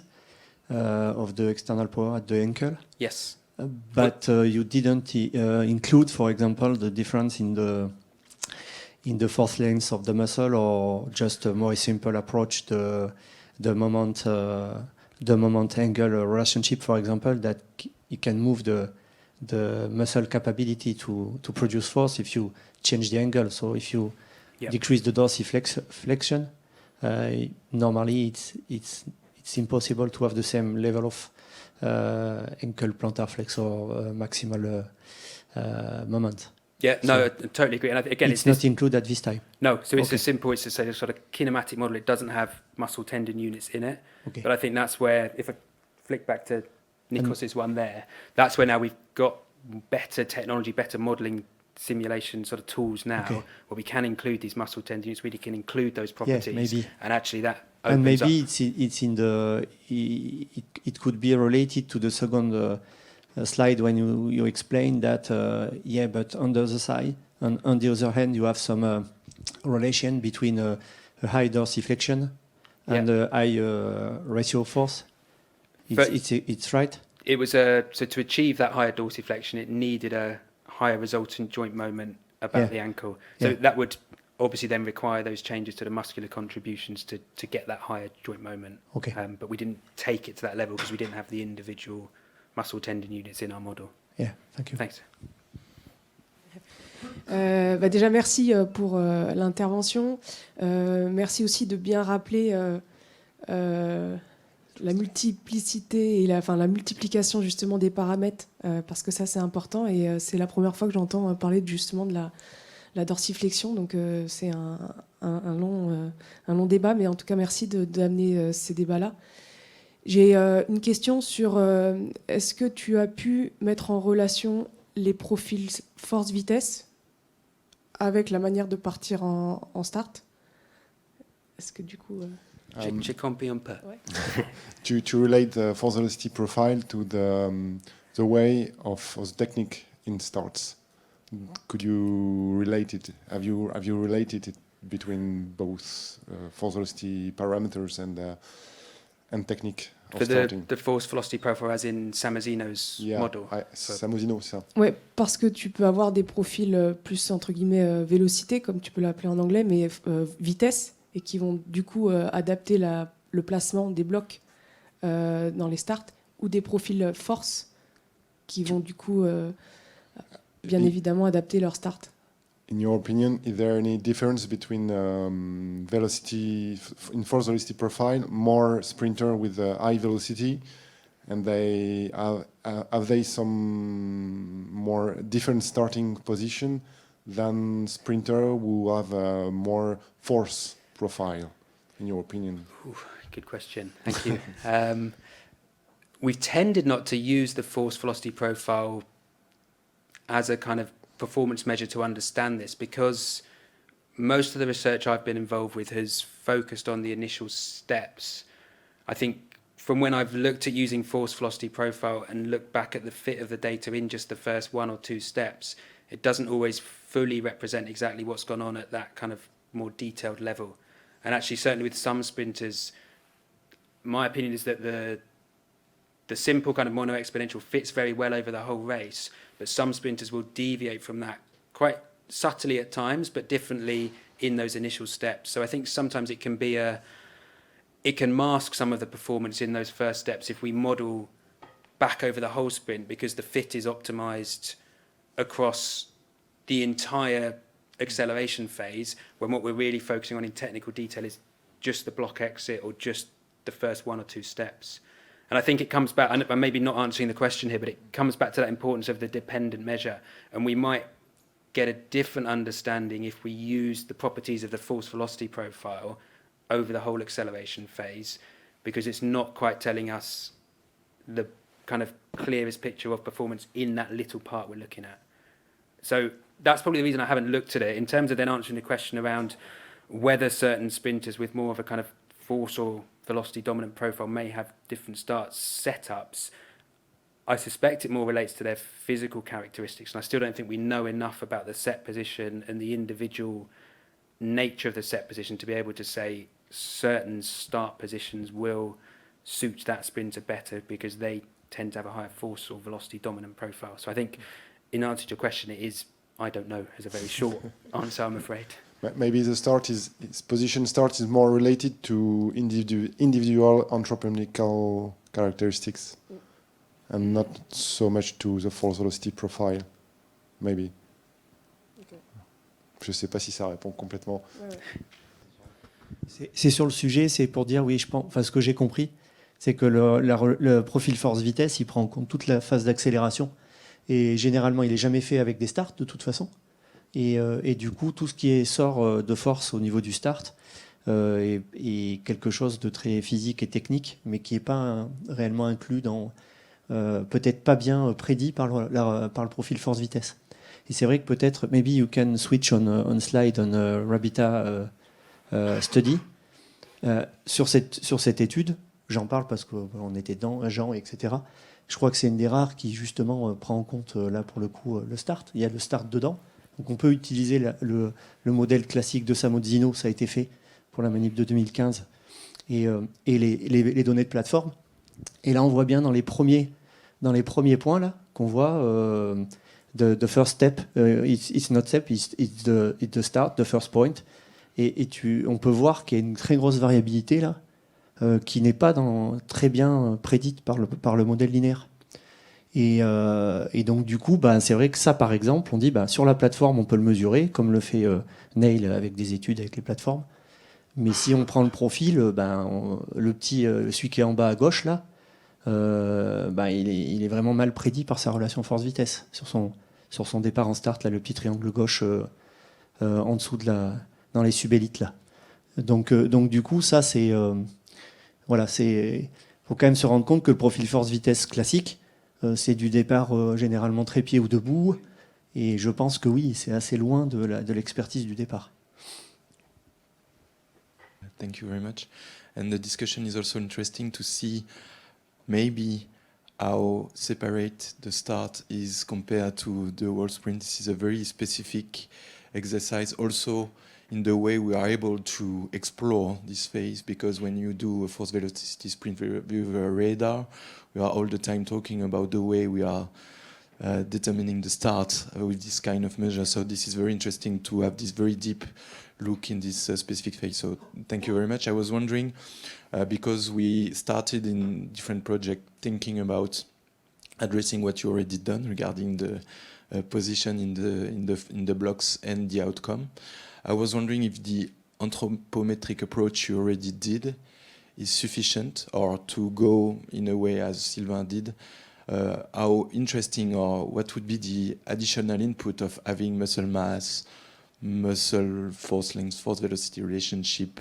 of the external power at the ankle.
Yes.
But you didn't include, for example, the difference in the force length of the muscle, or just a more simple approach, the moment angle relationship, for example, that you can move the muscle capability to produce force if you change the angle. So if you decrease the dorsiflexion, normally it's impossible to have the same level of ankle plantar flexor maximal moment.
Yeah, no, I totally agree. And again,
it's not included at this time.
No, so it's as simple as to say a sort of kinematic model. It doesn't have muscle tendon units in it.
Okay.
But I think that's where, if I flick back to Nikos's one there, that's where now we've got better technology, better modelling simulation sort of tools now, where we can include these muscle tendon units, we can include those properties.
Maybe.
And actually that opens
and maybe
up.
it's in the it could be related to the second slide when you explain that but on the other side, and on the other hand, you have some relation between a high dorsiflexion and a high ratio force. It's right.
It was so to achieve that higher dorsiflexion, it needed a higher resultant joint moment about the ankle. So that would obviously then require those changes to the muscular contributions to get that higher joint moment.
Okay.
But we didn't take it to that level because we didn't have the individual muscle tendon units in our model.
Yeah, thank you.
Thanks.
Déjà, merci pour l'intervention. Merci aussi de bien rappeler la multiplicité et la multiplication justement des paramètres, parce que ça c'est important, et c'est la première fois que j'entends parler justement de la dorsiflexion, donc c'est un long débat, mais en tout cas merci d'amener ces débats-là. J'ai une question sur est-ce que tu as pu mettre en relation les profils force-vitesse avec la manière de partir en start? Est-ce que du coup...
J'ai compris un peu.
Ouais.
To relate the force velocity profile to the way of the technique in starts, could you relate it? Have you related it between both force velocity parameters and technique of starting?
The force velocity profile as in Samazino's model.
Samazino, c'est ça.
Ouais, parce que tu peux avoir des profils plus entre guillemets vélocité, comme tu peux l'appeler en anglais, mais vitesse, et qui vont du coup adapter le placement des blocs dans les starts, ou des profils force qui vont du coup bien évidemment adapter leur start.
In your opinion, is there any difference between velocity in force velocity profile, more sprinter with high velocity, and have they some more different starting position than sprinter who have a more force profile, in your opinion?
Good question. Thank you. We've tended not to use the force velocity profile as a kind of performance measure to understand this, because most of the research I've been involved with has focused on the initial steps. I think from when I've looked at using force velocity profile and looked back at the fit of the data in just the first one or two steps, it doesn't always fully represent exactly what's gone on at that kind of more detailed level. And actually, certainly with some sprinters, my opinion is that the simple kind of mono exponential fits very well over the whole race, but some sprinters will deviate from that quite subtly at times, but differently in those initial steps. So I think sometimes it can mask some of the performance in those first steps if we model back over the whole sprint, because the fit is optimized across the entire acceleration phase, when what we're really focusing on in technical detail is just the block exit or just the first one or two steps. And I think it comes back, and I'm maybe not answering the question here, but it comes back to that importance of the dependent measure. And we might get a different understanding if we use the properties of the force velocity profile over the whole acceleration phase, because it's not quite telling us the kind of clearest picture of performance in that little part we're looking at. So that's probably the reason I haven't looked at it. In terms of then answering the question around whether certain sprinters with more of a kind of force or velocity dominant profile may have different start setups, I suspect it more relates to their physical characteristics. And I still don't think we know enough about the set position and the individual nature of the set position to be able to say certain start positions will suit that sprinter better because they tend to have a higher force or velocity dominant profile. So I think in answer to your question, it is, I don't know, is a very short answer, I'm afraid.
Maybe the its position start is more related to individual anthropometrical characteristics and not so much to the force velocity profile, maybe.
Okay.
Je ne sais pas si ça répond complètement.
Ouais.
C'est sur le sujet, c'est pour dire, oui, je pense, enfin, ce que j'ai compris, c'est que le profil force-vitesse, il prend en compte toute la phase d'accélération. Et généralement, il n'est jamais fait avec des starts, de toute façon. Et du coup, tout ce qui sort de force au niveau du start est quelque chose de très physique et technique, mais qui n'est pas réellement inclus dans... peut-être pas bien prédit par le profil force-vitesse. Et c'est vrai que peut-être, maybe you can switch on slide on Rabita study. Sur cette étude, j'en parle parce qu'on était dedans, Jean, etc. Je crois que c'est une des rares qui, justement, prend en compte, là, pour le coup, le start. Il y a le start dedans. Donc, on peut utiliser le modèle classique de Samozino, ça a été fait pour la manip de 2015, et les données de plateforme. Et là, on voit bien dans les premiers points, là, qu'on voit the first step, it's not step, it's the start, the first point. Et on peut voir qu'il y a une très grosse variabilité, là, qui n'est pas très bien prédite par le modèle linéaire. Et donc, du coup, c'est vrai que ça, par exemple, on dit sur la plateforme, on peut le mesurer, comme le fait Neil avec des études avec les plateformes. Mais si on prend le profil, le petit, celui qui est en bas à gauche, là, il est vraiment mal prédit par sa relation force-vitesse. Sur son départ en start, là, le petit triangle gauche en dessous dans les subélites, là. Donc, du coup, ça, c'est... voilà, faut quand même se rendre compte que le profil force-vitesse classique, c'est du départ généralement trépied ou debout. Et je pense que oui, c'est assez loin de l'expertise du départ.
Thank you very much. And the discussion is also interesting to see maybe how separate the start is compared to the world sprint. This is a very specific exercise also in the way we are able to explore this phase, because when you do a force velocity sprint with a radar, we are all the time talking about the way we are determining the start with this kind of measure. So this is very interesting to have this very deep look in this specific phase. So thank you very much. I was wondering, because we started in different projects thinking about addressing what you already done regarding the position in the blocks and the outcome. I was wondering if the anthropometric approach you already did is sufficient, or to go in a way as Sylvain did, how interesting or what would be the additional input of having muscle mass, muscle force length, force velocity relationship,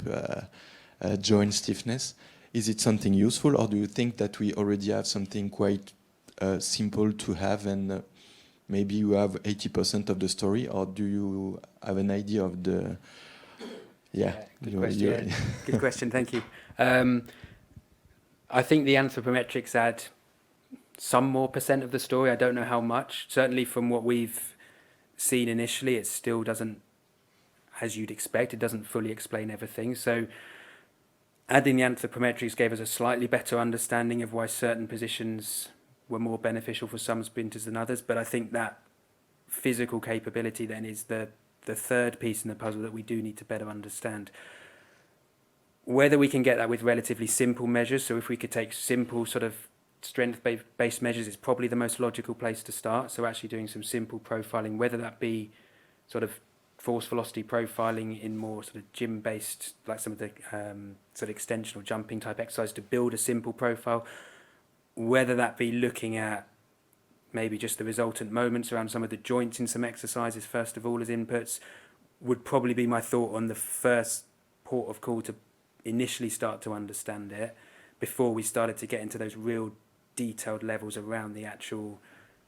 joint stiffness. Is it something useful, or do you think that we already have something quite simple to have, and maybe you have 80% of the story, or do you have an idea of the...
Good question. Good question, thank you. I think the anthropometrics add some more percent of the story. I don't know how much. Certainly from what we've seen initially, it still doesn't as you'd expect. It doesn't fully explain everything. So adding the anthropometrics gave us a slightly better understanding of why certain positions were more beneficial for some sprinters than others. But I think that physical capability then is the third piece in the puzzle that we do need to better understand. Whether we can get that with relatively simple measures, so if we could take simple sort of strength-based measures, it's probably the most logical place to start. So actually doing some simple profiling, whether that be sort of force velocity profiling in more sort of gym-based, like some of the sort of extension or jumping type exercise to build a simple profile, whether that be looking at maybe just the resultant moments around some of the joints in some exercises, first of all, as inputs, would probably be my thought on the first port of call to initially start to understand it before we started to get into those real detailed levels around the actual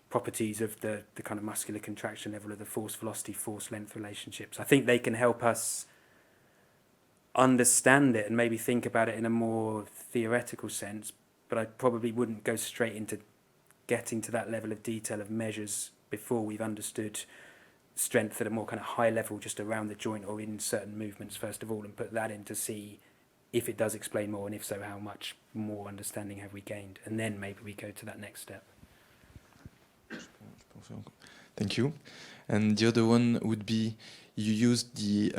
properties of the kind of muscular contraction level of the force velocity, force length relationships. I think they can help us understand it and maybe think about it in a more theoretical sense, but I probably wouldn't go straight into getting to that level of detail of measures before we've understood strength at a more kind of high level just around the joint or in certain movements first of all, and put that in to see if it does explain more, and if so, how much more understanding have we gained, and then maybe we go to that next step.
Thank you. And the other one would be, you used the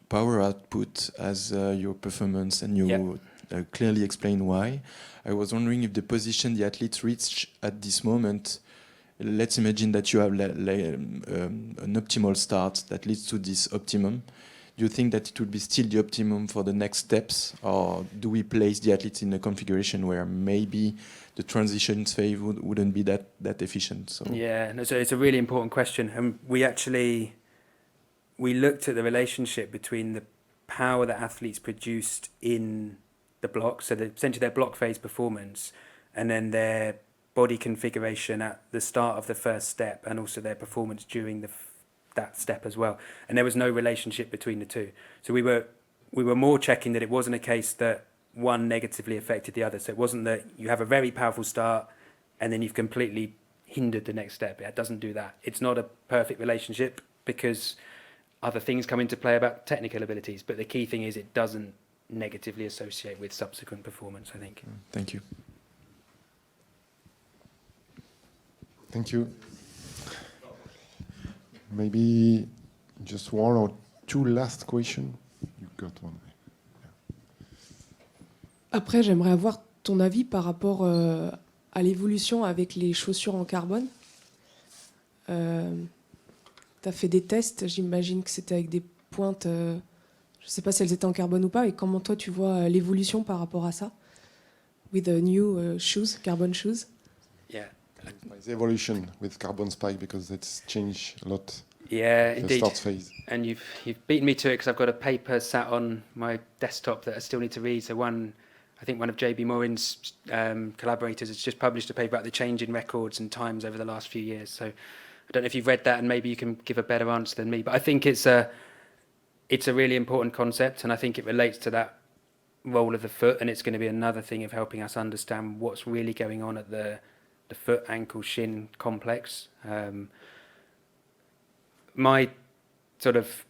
power output as your performance, and you clearly explain why. I was wondering if the position the athletes reach at this moment, let's imagine that you have an optimal start that leads to this optimum. Do you think that it would be still the optimum for the next steps, or do we place the athletes in a configuration where maybe the transition phase wouldn't be that efficient? So
yeah, no, so it's a really important question, and we looked at the relationship between the power that athletes produced in the block, so essentially their block phase performance, and then their body configuration at the start of the first step, and also their performance during that step as well. And there was no relationship between the two. So we were more checking that it wasn't a case that one negatively affected the other. So it wasn't that you have a very powerful start and then you've completely hindered the next step. It doesn't do that. It's not a perfect relationship because other things come into play about technical abilities. But the key thing is it doesn't negatively associate with subsequent performance, I think.
Thank you.
Thank you. Maybe just one or two last questions. You got one.
Après, j'aimerais avoir ton avis par rapport à l'évolution avec les chaussures en carbone. Tu as fait des tests, j'imagine que c'était avec des pointes, je ne sais pas si elles étaient en carbone ou pas, et comment toi tu vois l'évolution par rapport à ça? With the new shoes, carbon shoes.
Yeah.
The evolution with carbon spike, because it's changed a lot.
Yeah,
The
indeed.
start phase.
And you've beaten me to it because I've got a paper sat on my desktop that I still need to read. So I think one of JB Morin's collaborators has just published a paper about the change in records and times over the last few years. So I don't know if you've read that, and maybe you can give a better answer than me. But I think it's a really important concept, and I think it relates to that role of the foot, and it's going to be another thing of helping us understand what's really going on at the foot, ankle, shin complex. My sort of,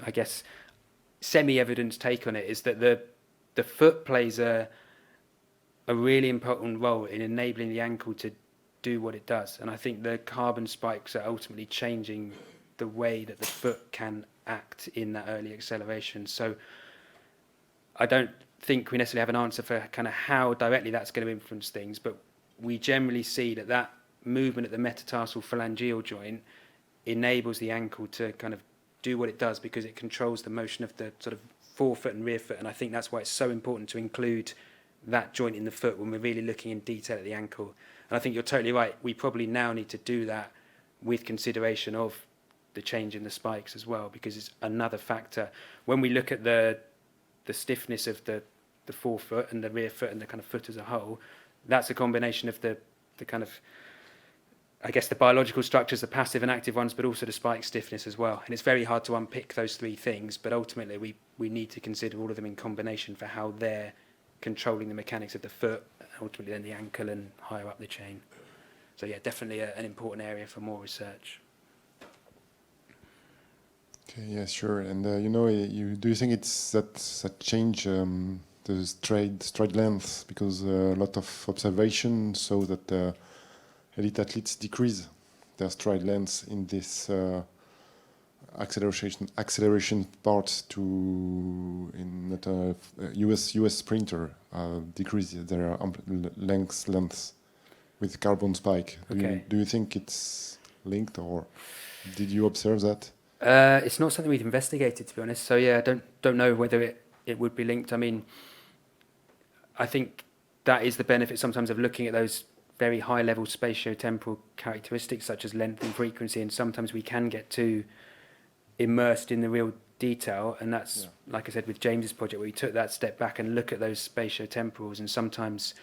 I guess, semi-evidence take on it is that the foot plays a really important role in enabling the ankle to do what it does. And I think the carbon spikes are ultimately changing the way that the foot can act in that early acceleration. So I don't think we necessarily have an answer for kind of how directly that's going to influence things, but we generally see that movement at the metatarsal phalangeal joint enables the ankle to kind of do what it does because it controls the motion of the sort of forefoot and rear foot. And I think that's why it's so important to include that joint in the foot when we're really looking in detail at the ankle. And I think you're totally right. We probably now need to do that with consideration of the change in the spikes as well, because it's another factor. When we look at the stiffness of the forefoot and the rear foot and the kind of foot as a whole, that's a combination of the kind of, I guess, the biological structures, the passive and active ones, but also the spike stiffness as well. And it's very hard to unpick those three things, but ultimately we need to consider all of them in combination for how they're controlling the mechanics of the foot, ultimately then the ankle and higher up the chain. So yeah, definitely an important area for more research.
Okay, yeah, sure. And do you think it's that change the stride length, because a lot of observation show that elite athletes decrease their stride length in this acceleration part in that US sprinter decrease their length with carbon spike. Do you think it's linked, or did you observe that?
It's not something we've investigated, to be honest. So yeah, I don't know whether it would be linked. I mean, I think that is the benefit sometimes of looking at those very high-level spatio-temporal characteristics such as length and frequency, and sometimes we can get too immersed in the real detail, and that's, like I said, with James's project, where we took that step back and look at those spatio-temporals, and sometimes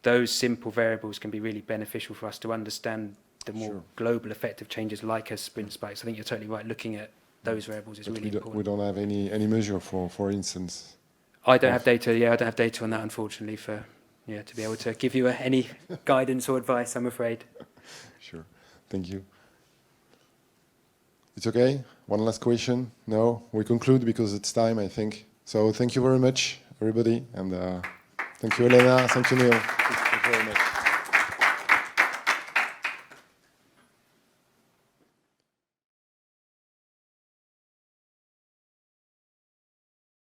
those simple variables can be really beneficial for us to understand the more global effect of changes like a sprint spikes. I think you're totally right. Looking at those variables is really important.
We don't have any measure for instance.
I don't have data. Yeah, I don't have data on that, unfortunately, to be able to give you any guidance or advice, I'm afraid.
Sure. Thank you. It's okay? One last question? No? We conclude because it's time, I think. So thank you very much, everybody. And thank you, Elena. Thank you, Neil.